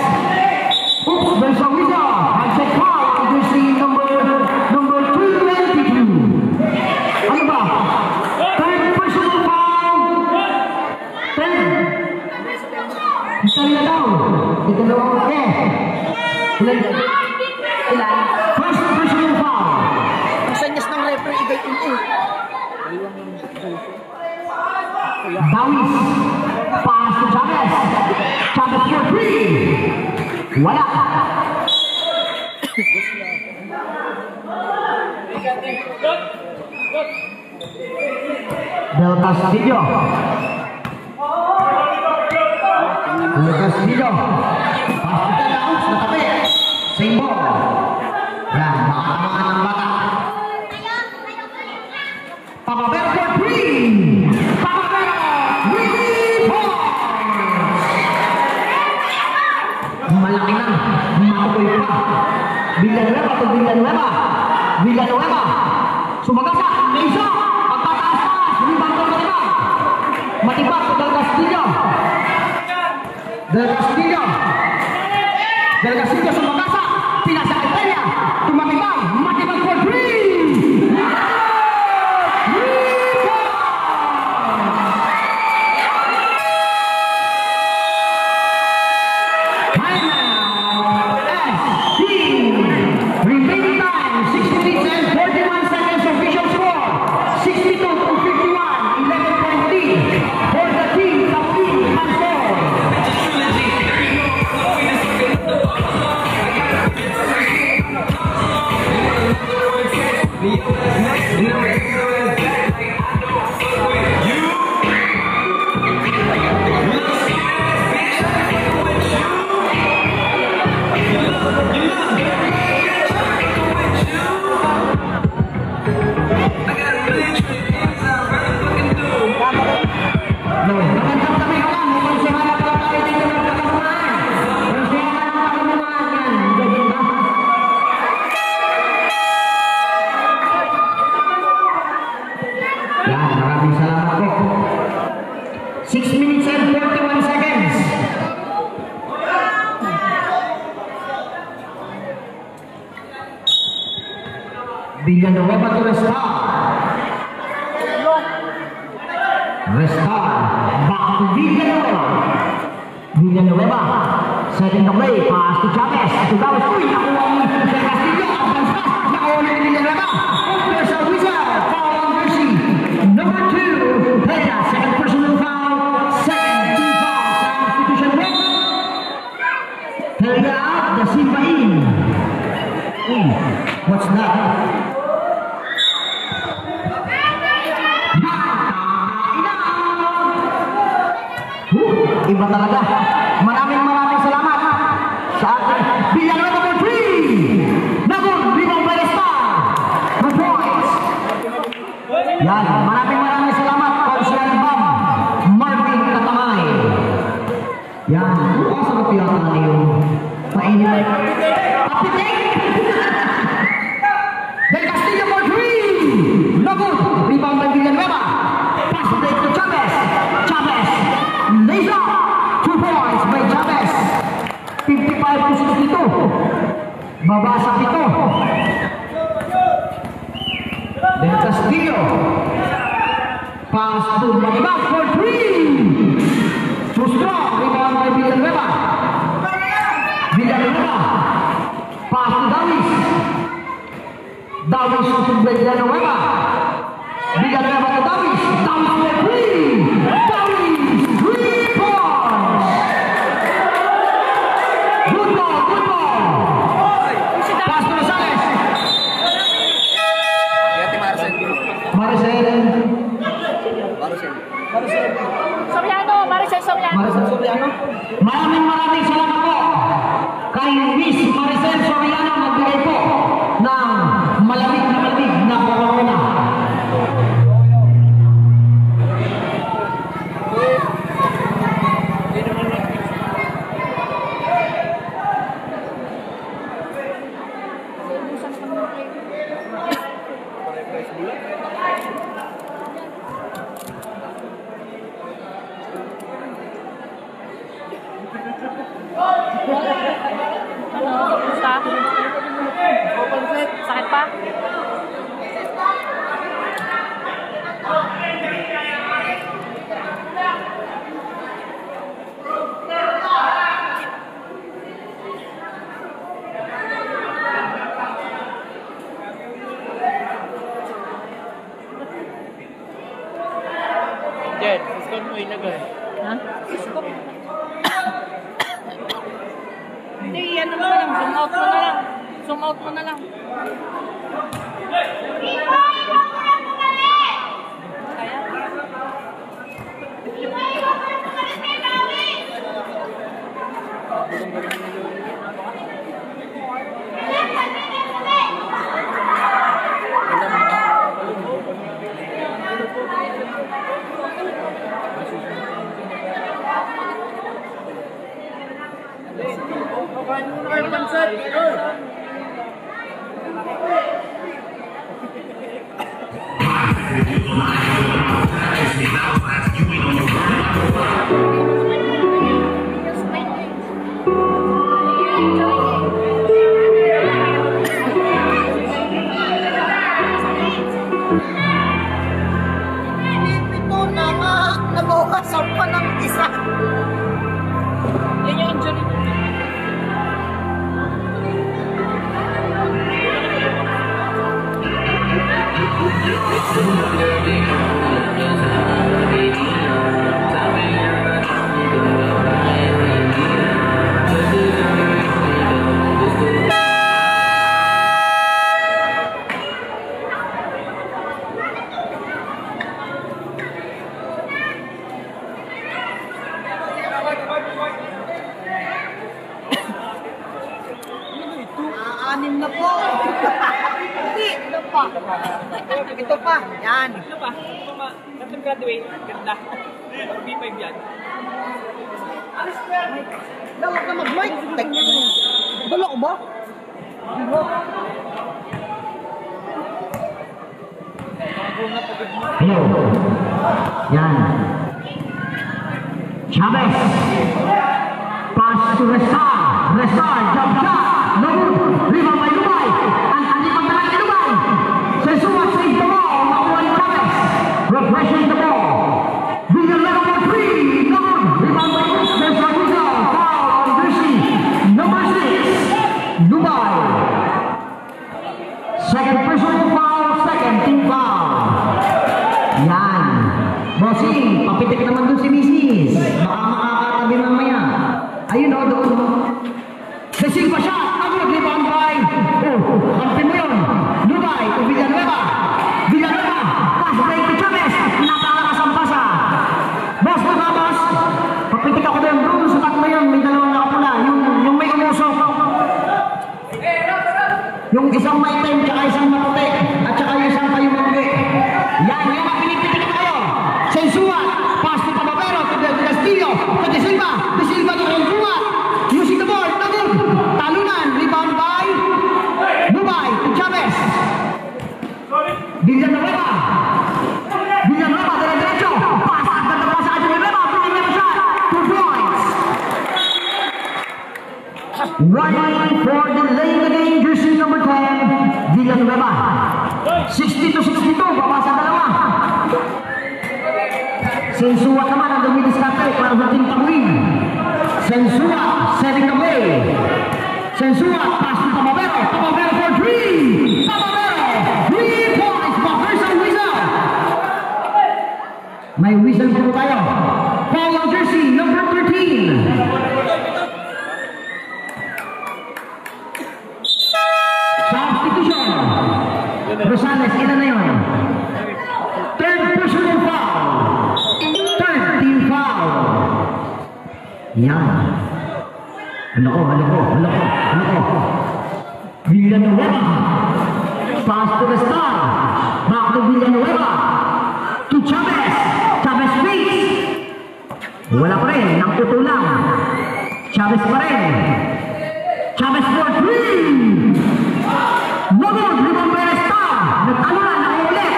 Oops. There's a whistle. Handshake foul. Jersey number 322. Ano ba? Third personal foul. 10. Isa na daw. Dito daw ako. Ilan? First personal foul. Ang sanyas ng referee, ibay in. Dawis. Pass to Chavez. Chavez for 3. Wala. Del Castillo. Del Castillo. Pass to Dawis. Natabi. Same ball. Yan. Makatamaan ng bata. Pamabel for 3. tuloy pa. Villanueva to Villanueva. Villanueva. Sumagasa. May isa. Pagkataas-taas. Rebound to Matibag. Matibag to Del Castillo. Del Castillo. Del Castillo sumagasa. Pinasa kay Peña. Tumatibag. Matibag for 3. Remaining time 6 minutes and 41 seconds. Official score 62 to 51. 11 point lead for the team of Team Mansor. No, magandang kami ka lang. Mukhang sihanap lang tayo dito ng kakasamaan. Kung sihanap ng kakasamaan yan, ganyan ba? Yan, maraming salamat po. 6 minutes and 41 seconds. Villanueva to Restar. Restar. Back to Villanueva. Villanueva. Setting the way. Pass to Chavez. To Gawes. Uy, nakuha ni Del Castillo. Advance. Nakuha ni Villanueva. There's a whistle. Foul on jersey number 2. Peña. Second personal foul. Second team foul. Substitution break. Peña out. Da Silva in. Uy, what's that? Iba talaga. Maraming salamat sa ating Villanueva for 3. Nabun, rebound by Restar. 2 points. Yan, maraming salamat Consul Bam Marvin Katamay. Yan, bukas ako piyata niyo. Mainit. Apitek! Del Castillo for 3. Nabun, rebound by Villanueva. Pass break to Chavez. Chavez. Lays up. 2 points by Chavez. 55 to 62. Baba sa 7. Del Castillo. Pass to Matibag for 3. Too strong. Rebound by Villanueva. Villanueva. Pass to Davis. Davis to Villanueva. Villanueva to Davis. Davis for 3. Davis. 3 points. Good ball. Pass to Rosales. Maricel. Soriano, Maricel Soriano. Maraming salamat po kay Miss Maricel Soriano nagbigay po ng malamig na corona. Basta? Sakit pa? Jen, gusto mo ilagay. Ha? Hindi, ano mo na lang. Zoom out mo na lang. Kain muna kayo ng pansat. Ito na nga, nabukasan pa ng isa. Yan yung injury. Anim na po. Hindi, ito pa. Ito pa, yan. Ano pa? After graduate, ganda. B5 yan. Dawag na mag-mic. Dala ko ba? Hello. Yan. Chavez. Pass to Restar. Restar, jump shot. No good. Rebound by Lumay. Ang alipang na lang Lumay. Sensua saves the ball. Nakuha ni Chavez. Refreshing the ball. Villalero for three. No good. Rebound by Sensua Rizal. Foul on jersey number 6. Lumay. Second personal foul. Second team foul. Yan. Bossing, papitik naman dun si Mrs. Baka makakatabi mamaya. Ayun o, doon o. Desing pa siya. Ako nag-rebound by. Oh, kampi mo yun. Lumay to Villanueva. Villanueva. Pass break to Chavez. Napakalakas ang pasa. Boss, mga boss. Papitik ako doon. Doon sa tatlo yun. May dalawang nakapula. Yung may umusok. Yung isang may time, tsaka isang maputi. At tsaka yung isang kayo magbi. Yan, yung ang pinipitik kayo. Sensua, pass to Pababero, to Del Castillo, to De Silva to Sensua, using the board, no good. Talunan, rebound by Lumay to Chavez. Villanueva, dire-diretso, pass, ang ganda pa sa Villanueva, Villanueva shot, 2 points. 1 for delaying the game, jersey number 10, Villanueva. 60-62, babasa dalawa. Sensua naman ang dumidiskarte para sa team Tamuin. Sensua, setting the play. Sensua, pass to Pababero. Pababero for 3. Pababero, 3 points. Buffers ang whistle. May whistle po tayo. Foul on jersey number 13. Substitution. Rosales, ilan na yun? Third personal foul. Third team foul. Yan. Ano ko. Villanueva. Pass to the star. Back to Villanueva. To Chavez. Chavez face. Wala pa rin. Nang tutulang. Chavez pa rin. Chavez for 3. No good. Rebound by Restar. Nag-alunan. Nakaulit.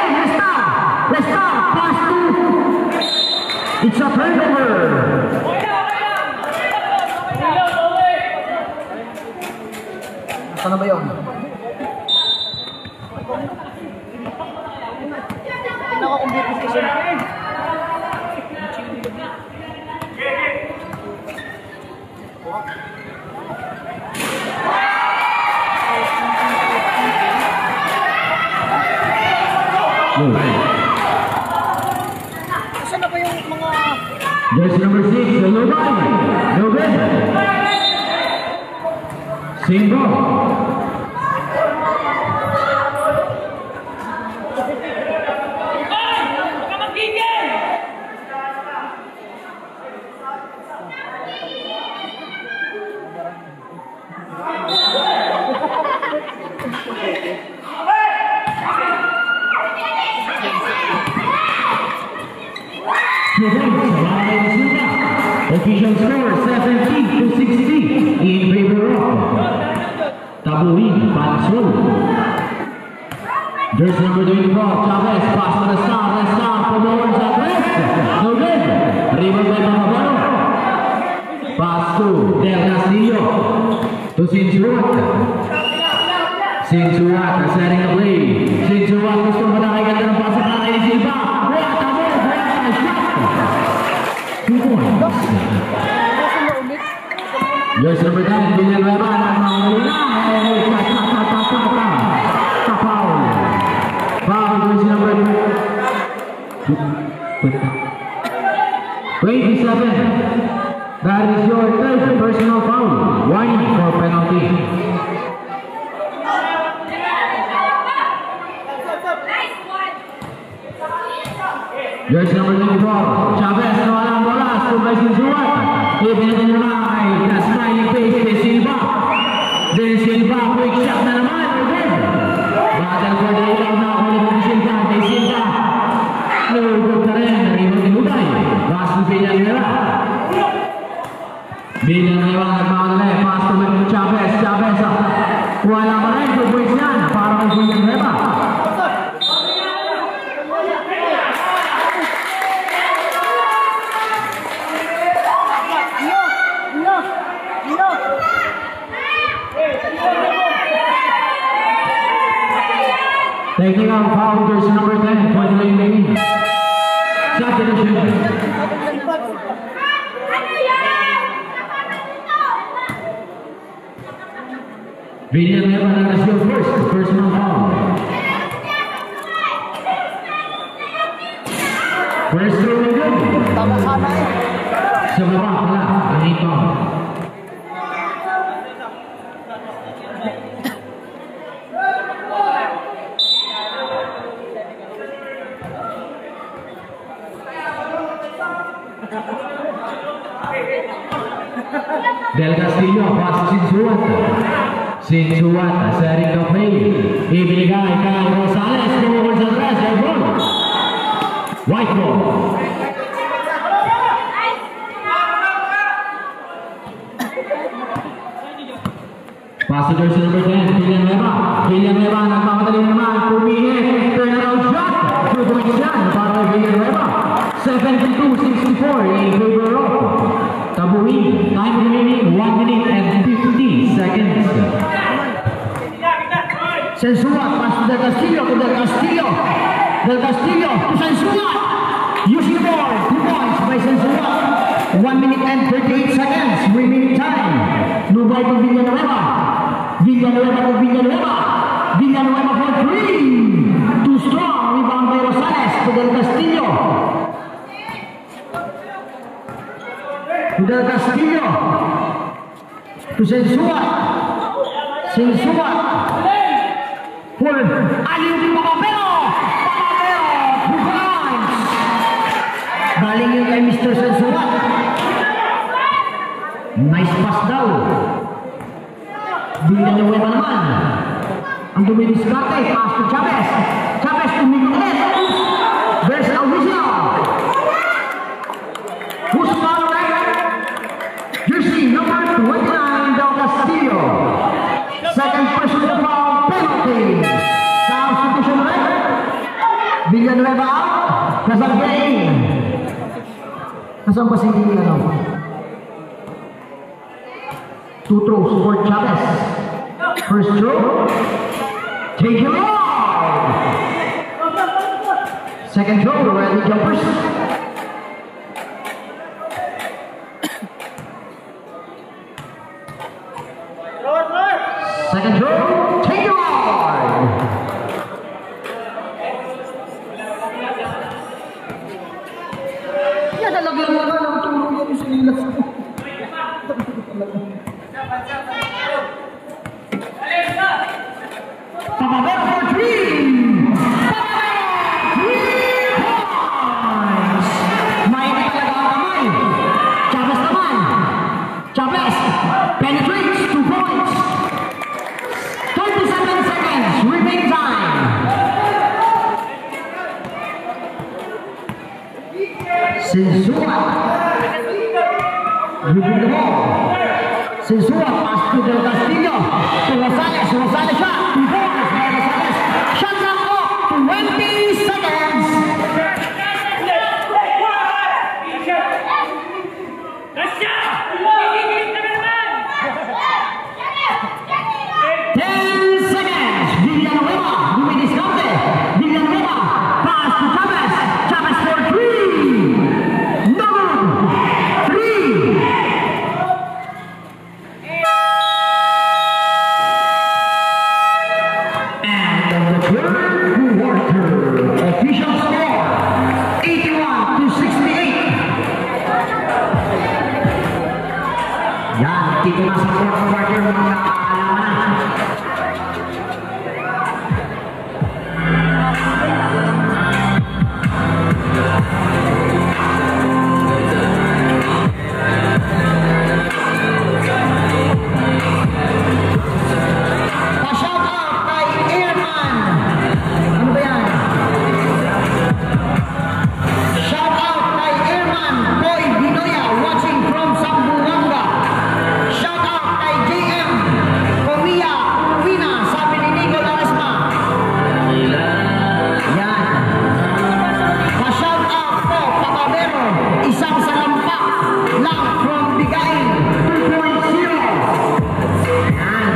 Restar. Pass to. It's a turnover. Saan na ba yun? Nakakumbipis kasi. Saan na ba yung mga... Jersey number 6, the Lumay. No good. Single. Official score 70-60 in favor of Tabuin, Pansul. Jersey number 24, Chavez, pass to the star, forward sa press. No good. Rebound by Pamabaro. Pass to Del Castillo. To Sinsuat. Sinsuat, setting the play. Sinsuat gusto matakagan ng pass sa kanay ni Silva. What a move, what a shot. 2 points. Jersey number 10, Villanueva, foul, jersey number 27. That is your third personal foul. Warning for penalty. Jersey number 24, Chavez, no alam bola, subay Sinsuat. Ibinigay naman kay the smiling face kay Silva. Then Silva, quick shot na naman. Battle for the rebound na ulit ni Silva. Kay Silva. Nurugod na rin. Rebound ni Ubay. Pass to Villanueva. Villanueva nagmamadali. Pass to Chavez. Chavez. Wala pa rin. 2 points yan. Para kay Villanueva. Taking out foul, jersey number 10, point to Lane. Substitution. Villanueva na your first personal foul. First throw na good. Tama sana eh. Sa baba pala, Anito. Del Castillo, pass to Sinsuat. Sinsuat, setting the play. Ibigay kay Rosales, tumukol sa tres, air ball. White ball. Pass to jersey number 10, Villanueva. Villanueva, nagmamadali naman, pumihit, turnaround shot. 2 points yan, para Villanueva. 72-64 in favor of Tabuin. Time remaining 1 minute and 50 seconds. Sinsuat, pass to Del Castillo, Del Castillo to Sinsuat. Using the ball, 2 points by Sinsuat. 1 minute and 38 seconds remaining time. Nubay to Villanueva. Villanueva for 3. Too strong, rebound by Rosales to Del Castillo. Del Castillo to Sinsuat. For Aliu Pamabero. 2 points. Baling yun kay Mr. Sinsuat. Nice pass daw. Villanueva naman. Ang dumidiskarte, pass to Chavez. Chavez tumingin ulit. There's a whistle. Who's foul right? Jersey number 29, Del Castillo. Second personal foul, penalty. Substitution right? Villanueva out. Kasang game. Kasang pa si Villanueva. 2 throws for Chavez. First throw. Take him out. Second throw, ready jumpers. Second throw, take him out. Yan, nalaglang naman ang tulong yan sa lilas ko. Pamabero for 3. 3 points. Mainit talaga ang kamay. Chavez naman. Chavez penetrates 2 points. 37 seconds remaining time. Sinsuat. Moving the ball. Sinsuat pass to Del Castillo. To Rosales. 10 seconds. Villanueva, Luis Discarte. Villanueva, pass to Chavez. Chavez for 3. No good. 3. And the third quarter, official score, 81-68. Yan, dito na sa fourth quarter, mga kaalaman na. Pa-shout out kay Airman. Ano ba yan? Shout out kay Airman Boy Binoya watching from Zamboanga. Shout out kay JM Comia Uwina, sabi ni Nico Laresma. Yan. Pa-shout out po, Papabero, isang salampak lang from Bigain 2.0. Yan.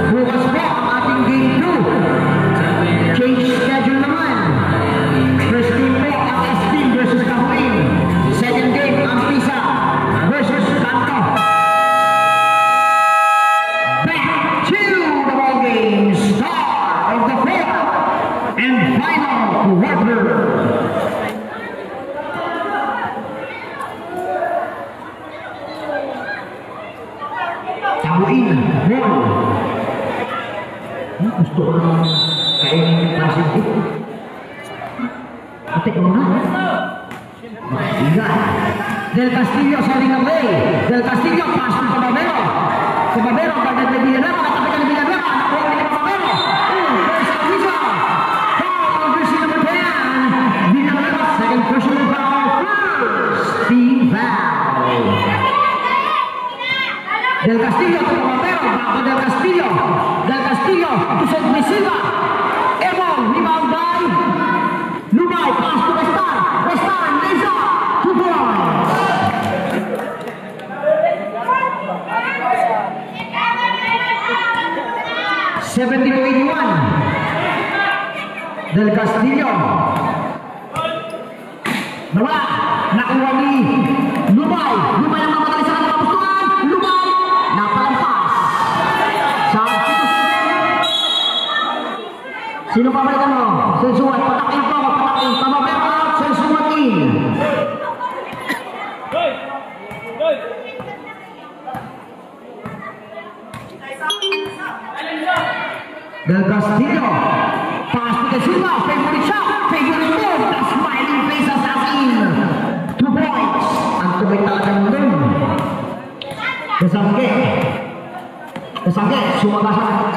Bukas po ang ating game 2. Change schedule naman. First game po ang S-Team versus Kahuin. Second game ang Pisa versus Kanto. Back to the ball game. Start of the fourth and final quarter. Kahuin, ball. Gusto ko na kainin yung passing ko. Ate ko na. Maiga. Del Castillo setting away. Del Castillo pass to Cababero. Cababero bagay na Villanueva. Katabi ka ni Villanueva. Nakuha ni Cababero. There's a visa. Foul on jersey number 10. Villanueva, second personal foul. First team foul. Del Castillo to Cababero. Bago Del Castillo. Del Castillo to St. Silva. Ebon, rebound by Lumay. Pass to Restar. Restar, lays up. 2 points. $70 to 81. Del Castillo. Nawala. Nakuha ni Lumay. Lumay ang mamatali sa kanyang kapustuhan. Lumay. Napalampas. Sino pabalikan mo? Sensuat. Patakin po. Patakin. Pababero out. Sensuat in. Del Castillo. Pass to the Silva. Favorite shot. Favorite move. The smiling face assassin. 2 points. Ang tubig talagang doon. Desangge. Desangge. Sumagasa.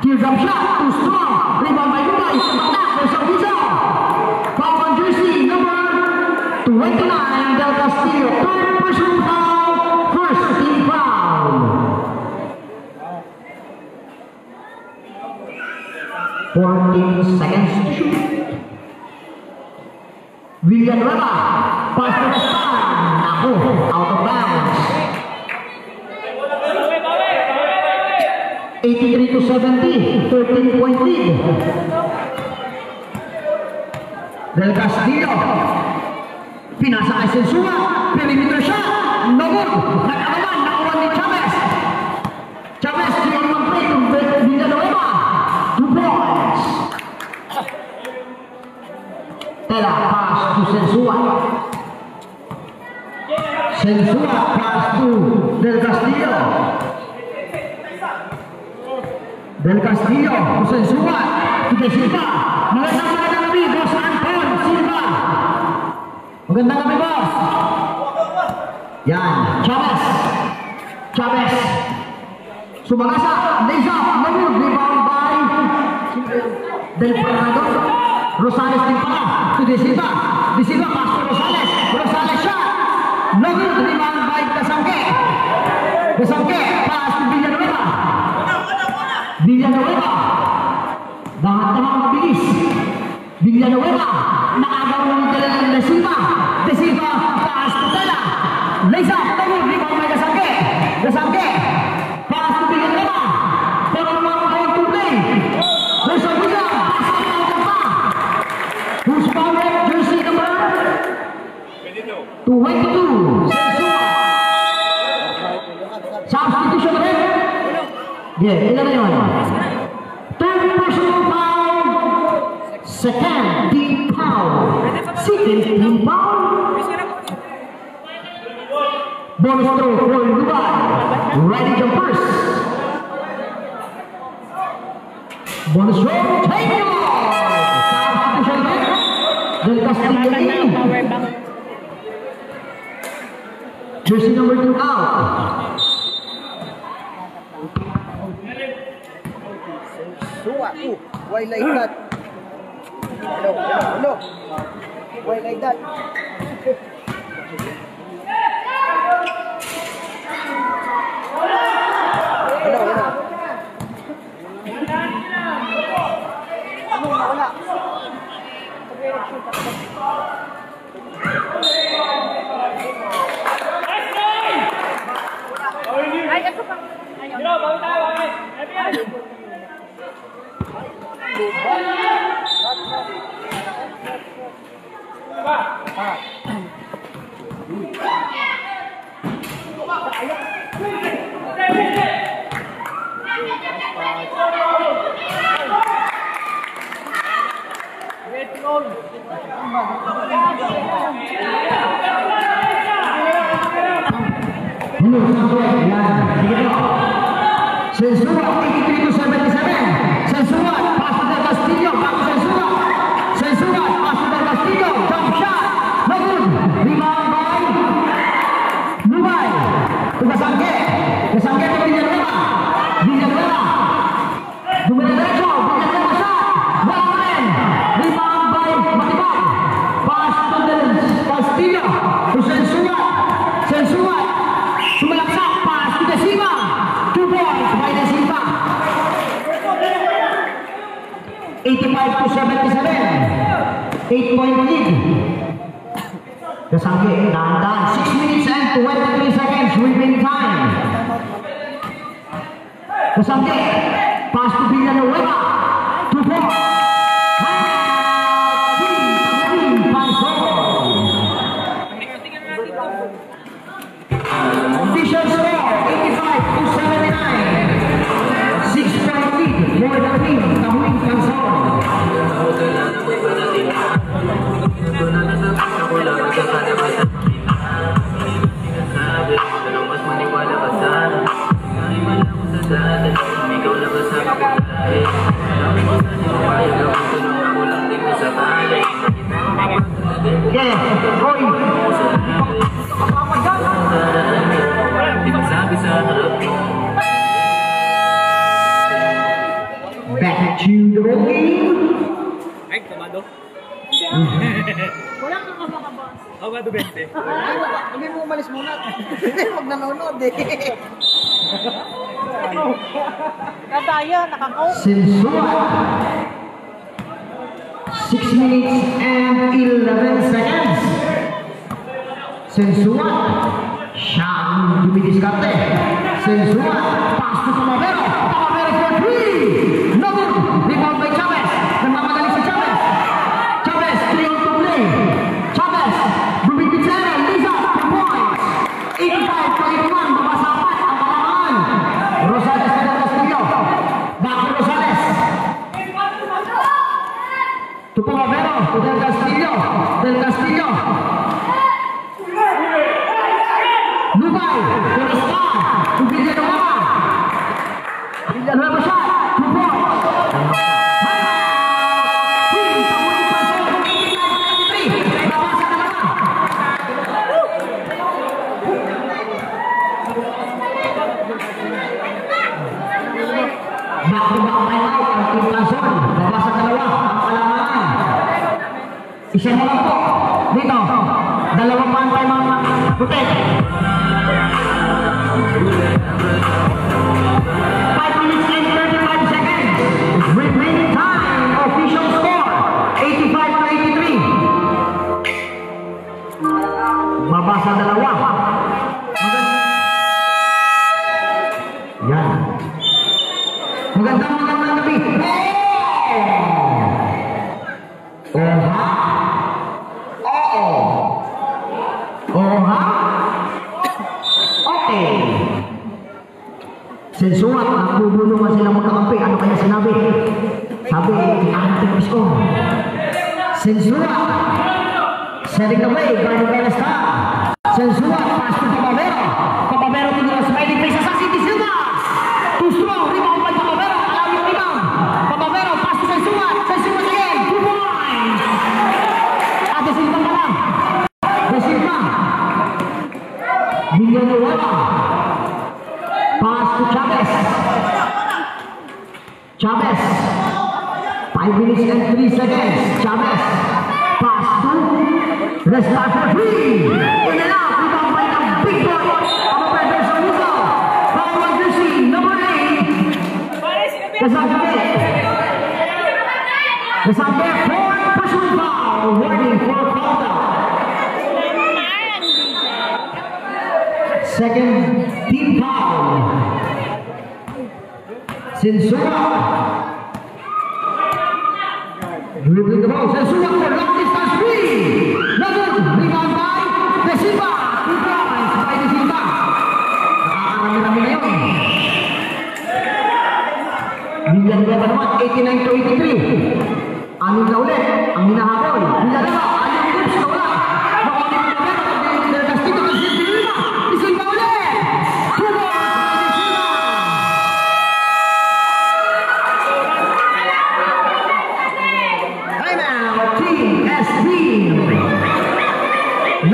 Teardrop shot. Too strong. Rebound by Lumay. Attack. There's a visa. Foul on jersey number 29. Del Castillo. Third personal foul. First team foul. 14 seconds to shoot. Villanueva, pass to the star. Naku, out of bounds. 83 to 70, 13-point lead. Del Castillo, pinasa kay Sensua, perimeter shot, no good. Nag-alaman, nakuha ni Chavez. Chavez, 3-on-1 play to Villanueva. 2 points. Tela, pass to Sensua. Sensua, pass to Del Castillo. Del Castillo, to Sensua, to De Silva. Magandang gabi, Boss Anton Silva. Magandang gabi, Boss. Yan, Chavez. Chavez. Sumagasa, lays up, no good, rebound by Del Prado. Rosales din pala, to De Silva. De Silva, pass to Rosales. Rosales shot, no good, rebound by Desangge. Desangge, pass to Villanueva. Villanueva. Dahan-dahan mabilis. Villanueva. Nakagaw ng talagang Desiva. Desiva, pass to Tela. Lisa, tagod, rebound by Gasangke. Gasangke, pass to Bigatema. For a 1 point to play. There's a Villa, pass to Bigatema. Who's powered? Jersey number 22. Sensua. Substitution rin. Yeah, ilan na yun? Third personal foul. Second team foul. Second team foul. Bonus throw for Dubai. Ready jumpers. Bonus throw. Take it off. Substitution rin. Del Castillo. Jersey number 2 out. Why like that? Hello. Why like that? Hello. Ano wala? Ay, ito pa. Sensua 83 to 77. Sensua pass to Del Castillo. Back to Sensua. Sensua pass to Del Castillo. Jump shot. No good. Rebound by Dubai. To Gasangke. Gasangke to Villanueva. Villanueva. Dumiretso. Villanueva shot. One man. Rebound by Matibag. Pass to Del Castillo. To Sensua. Sensua. Sumalaksak. Pass to Desiva. 2 points by Desiva. 85 to 77. 8-point lead. Gasangke, dahan-dahan. 6 minutes and 23 seconds remaining time. Gasangke, pass to Villanueva. 2 points. Official score, 85 to 79. 6-point lead for the team, Tamuing Pansol. Yeah, Roy. Back to the ball game. Ay, kamado. Wala kang kabakabas. Kamado 20. Hindi mo umalis muna. Huwag nanonood eh. Katayo, nakakaup. Sensua. 6 minutes and 11 seconds. Sensua. Siyang dumidiskarte. Sensua. Pass to Tamavero. Tamavero for 3. No good. Rebound by Chavez. Nagmamadali si Chavez. Chavez, 3 on to play. Chavez. Bumipitsera. Lisa. 2 points. 85 to 81. Mabasapat ang kalamangan. Rosales to Del Castillo. Back to Rosales. To Tamavero. To Del Castillo. Del Castillo. Dubai, Teresta, to Villanueva. Villanueva shot, 2 points. Team, Tamuing Pansol, 89-93. Bawas sa dalawa. Back-to-back timeout ang Team Pansol. Bawas sa dalawa ang kalamangan. Isa na lang po. Dito, dalawang pantay mga putek. 5 minutes and 35 seconds. Remaining time. Official score 85 to 83. Sensuat, nagbubulungan silang magkakampi. Ano kaya sinabi? Sabi, ang ko. Sensuat, setting the way, guarded by the star. Sensuat, pass to Pababero. Pababero to the smiling face. Assassin de Silva. Too strong, rebound by Pababero. Allowing the rebound. Pababero, pass to Sensuat. Sensuat again, 2 points. At De Silva pala. De Silva. Villanueva. Pass to Chavez. Chavez. 5 minutes and 3 seconds. Chavez. Pass to Restart for 3. In and out. Rebound by the big boy. Pababero sa Musa. Power jersey number 8. Casabe. Casabe for personal foul. Warning for foul. Second team foul. Sensua. Dribbling the ball. Sensua for long distance 3. Lagun. Rebound by De Silva. 2 points by De Silva. Nakakarami-rami na yun. Villanueva naman, 89-83. Anin na ulit, ang hinahabol. Villanueva, ayaw tips na wala. Nakuha ni Pababero, Del Castillo, De Silva. De Silva ulit. 2 points by De Silva. Right now, Team SB. 91-83.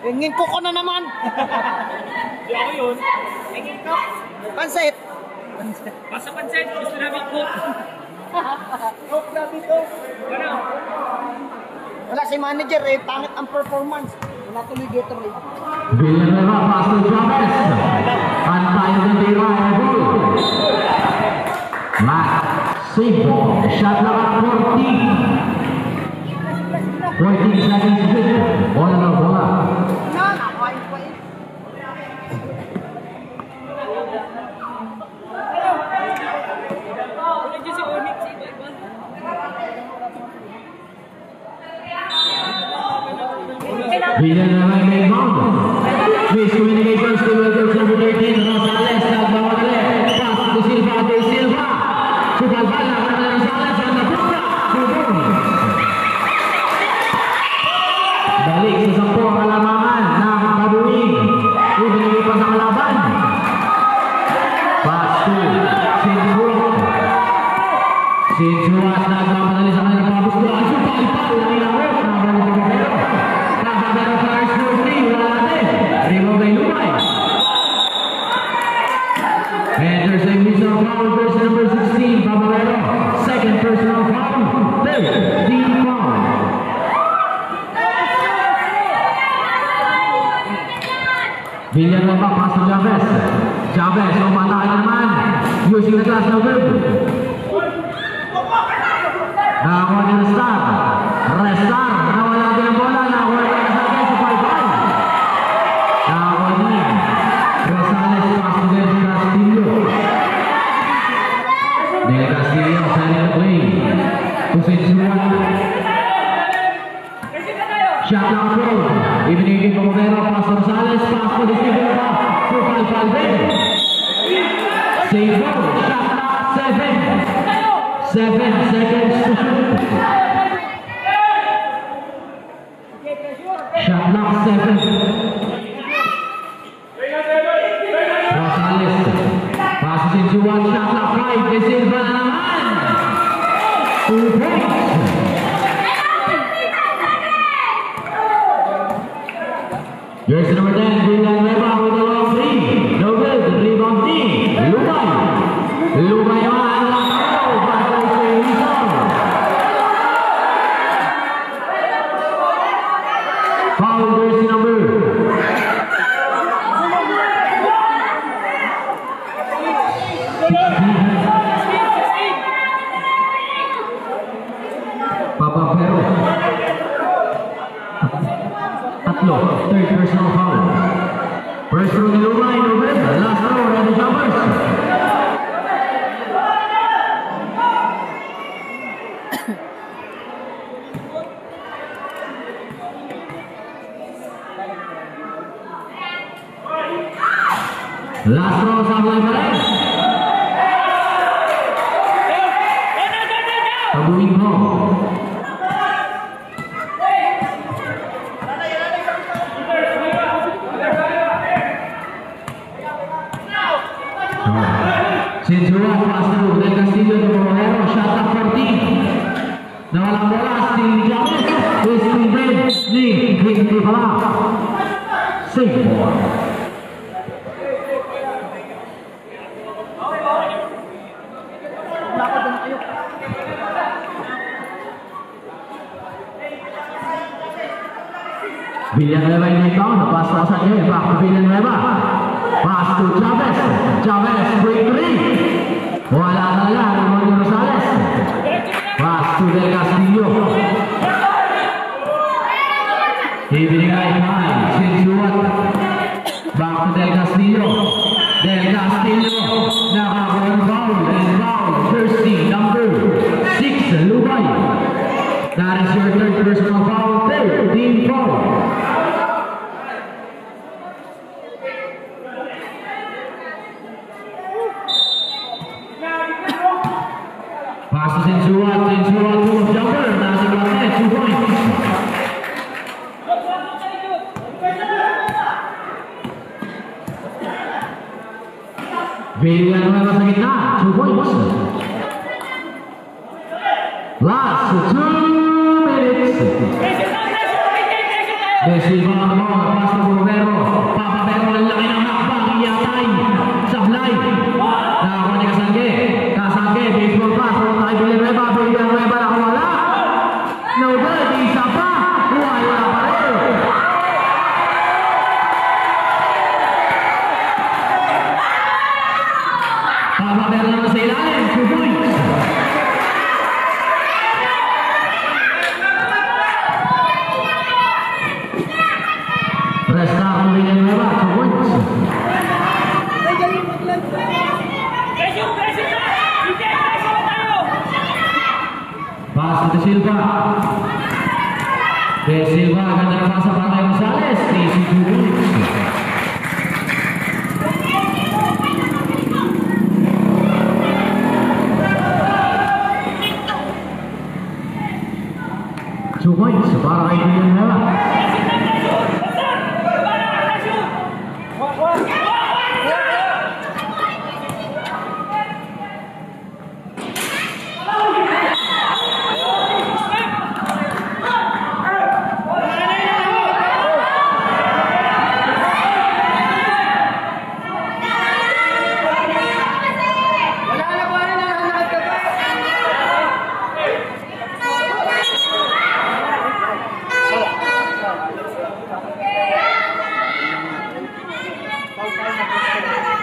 Ringin ko na naman. Di ako yun. Tingin ko. Pansit. Basta pansit. Gusto namin cook. Cook namin cook. Ano? Wala si manager eh. Pangit ang performance. Wala tuloy Gatorade. Villanueva, pass to Chavez. Antayo ng tira, Ebol. Sibo, shot lang at 14 seconds to hit. Bola na bola. Villanueva may bound. Miscommunication to Wilkins number 13, Rosales, nagmamadali. Pass to Silva, De Silva. Subalbal na para Rosales, ang napunta. Balik sa 10 ang kalamangan ng Kabuing. Ibinigay pa sa kalaban. Pass to Sinsuat. Sinsuat nagmamadali sa kanilang pabustuan. Subalbal na ilawot. Pababero first for 3. Wala natin. Rebound kay Lumay. And there's a personal foul. Person number 16. Pababero. Second personal foul. Third team foul. Villanueva pass to Chavez. Chavez, umatake naman. Using the class number. Nakakuha din ang star. Restar. Nawala din ang bola. Nakakuha din ang star. Sa 5-5. Nakakuha din. Rosales pass to Del Castillo. Del Castillo sending the play. To Sinsuat. Shot lang po. Ibinigay ko Pababero. Pass to Rosales. Pass to De Silva. To Palpalde. Save ball. Shot lang 7 seconds to shoot. Shot clock 7. Rosales. Passes into 1. Shot clock 5. De Silva na naman. 2 points. Jersey number 10. Villanueva with a long 3. No good. Rebound team. Lumay. Lumay naman. First row ni Lumay, November. Last row, Ready Jumpers. Last row, sablay pa rin. Tabuhin mo. Sinsuat Pastor Del Castillo de Borrero, shot up 14. Nawalang bola si James, is Steven ni hindi pala. Save ball. Villanueva inbound, pass sa kanya, back to Villanueva. Pass to Chavez. Chavez, break 3. Wala na lang, Ramon Rosales. Pass to Del Castillo. Ibinigay kay Sinsuat. Back to Del Castillo. Del Castillo, nakakuha foul. And foul, jersey number 6, Lumay. That is your third personal foul, third team foul. Pass to Sinsuat, pull-up jumper, nasa bate, 2 points. Villanueva sa gitna, 2 points. Last 2 minutes. De Silva ang mga pass to Romero. Papapero ang laki ng hakbang, iyatay. Sablay. Nakakuha ni Kasangge. Kasangge, baseball pass. Tayo Villanueva nakawala. No good, isa pa. Wala pa rin. Papapero naman sa ilalim, 2 points. Restart Villanueva, 2 points. Pass to De Silva. De Silva, ganda na pasa para kay Rosales. Easy 2 points. Two points para kay Villanueva.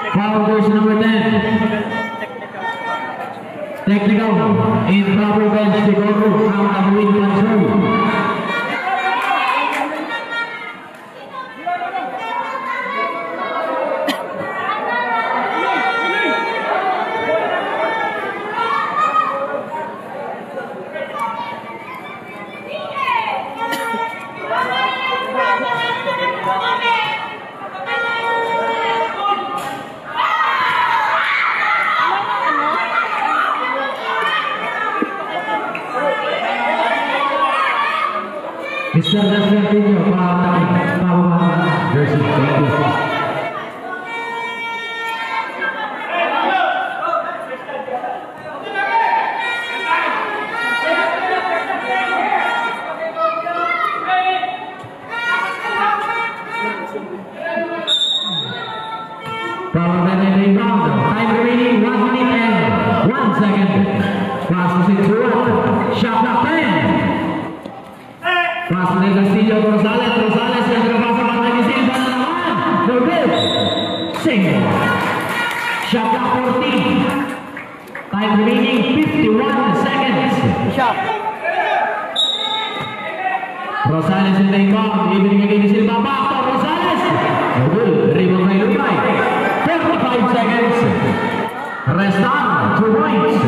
Foul version number 10. Technical. Improper bench siguro ang nag-win control. Mr. Deslantinho, pababa, jersey, thank you. Pababa na rebound, time remaining 1 minute and 1 second. Pass to Sinsuat, shot na 10. Pass Del Castillo, Rosales yang terpaksa pakai di sini dan lawan. No good. Single. Shot clock 14. Time remaining 51 seconds. Shot. Rosales in the inbound. Ibinigay ni Silva back to Rosales. No good. Rebound Restan 2 points.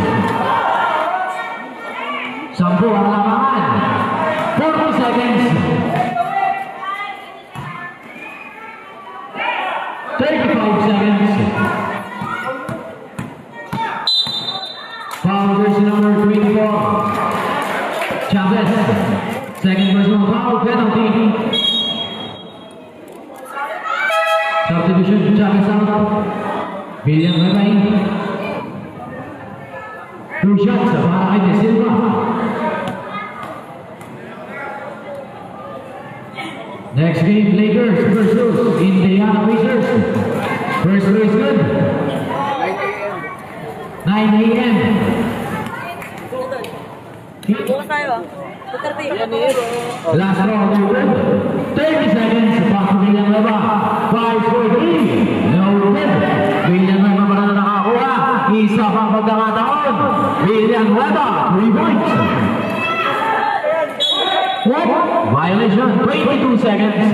10 ang labangan. 40 seconds. 35 seconds. Foul jersey number 24. Chavez. Second personal foul penalty. Substitution Chavez out. William Rebay. 2 shots para kay De Silva. Next game, Lakers versus Indiana Pacers. First play is good. 9 a.m. Bukas tayo. 30. Last round, good. 30 seconds. Pasok William Leva. 5 for 3. No good. William Leva pa na nakakuha. Isa pang pagkakataon. William Leva, 3 points. Violation, 22 seconds.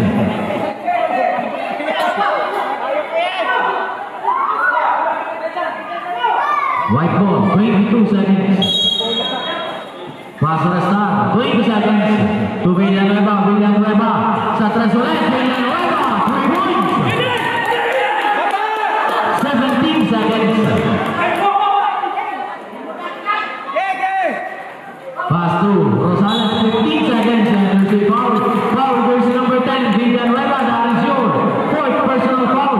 White ball, 22 seconds. Pass na star, 20 seconds. To William Leva, sa tres ulit, William Leva, 3 points. 17 seconds. Pass to Rosales, 15 seconds. And there's a foul. Foul jersey number 10, William Leva, that is your 4th personal foul.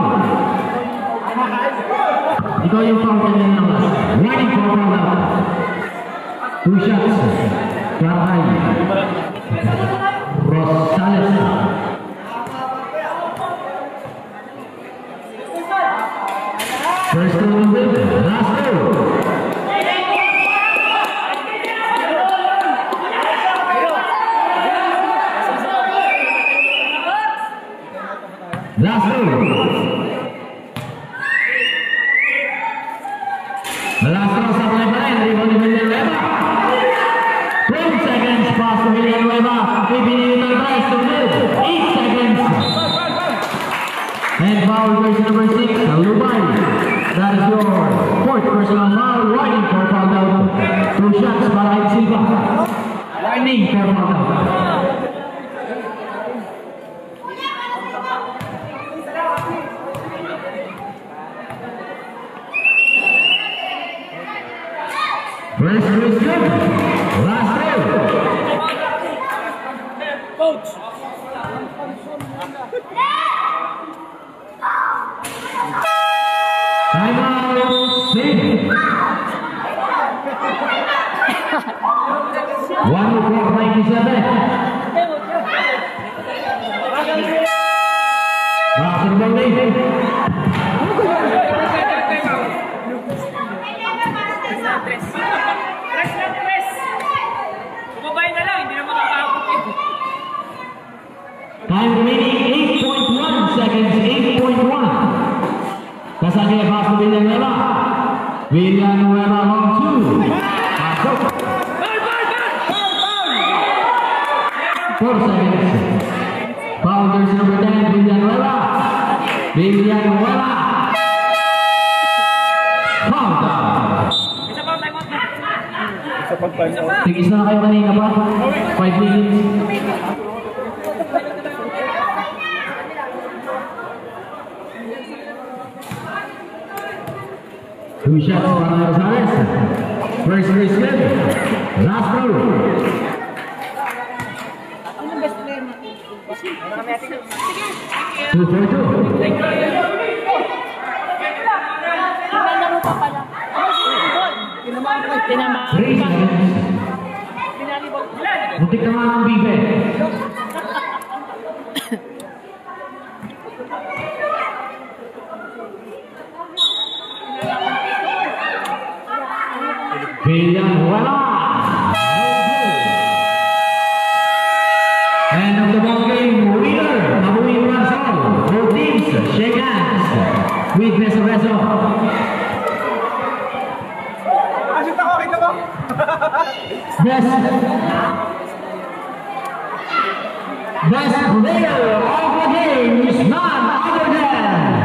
Ikaw yung foul kanina ng last. Warning for foul out. 2 shots. Karay. Rosales. First round win. Last round. Last round. Last round sa play pa rin. Rebound ni William Leva. 20 seconds. Pass to William Leva. Ibinigit ang press to mid. 8 seconds. And foul jersey number 6, Lubay. That is your 4th personal foul. Warning for foul out. 2 shots para kay Silva. Warning for foul out. First is good. Last round. Coach! Time out. 1:97. Basketball lead. Time remaining 8.1 seconds, 8.1. Kasagay pass to William Leva. William Leva long 2. Pasok. 4 seconds. Foul jersey number 10, William Leva. William Leva. Foul down. Isa pa, time out na. Tigis na kayo kanina pa. 5 minutes. Two shots para Rosales. First is good. Last row. Two for 2. Three seconds. Muntik naman ang bibe. Villanueva. End of the ball game. Winner. Mabuhay runs all. Both teams shake hands with Beso Beso. Best player of the game is none other than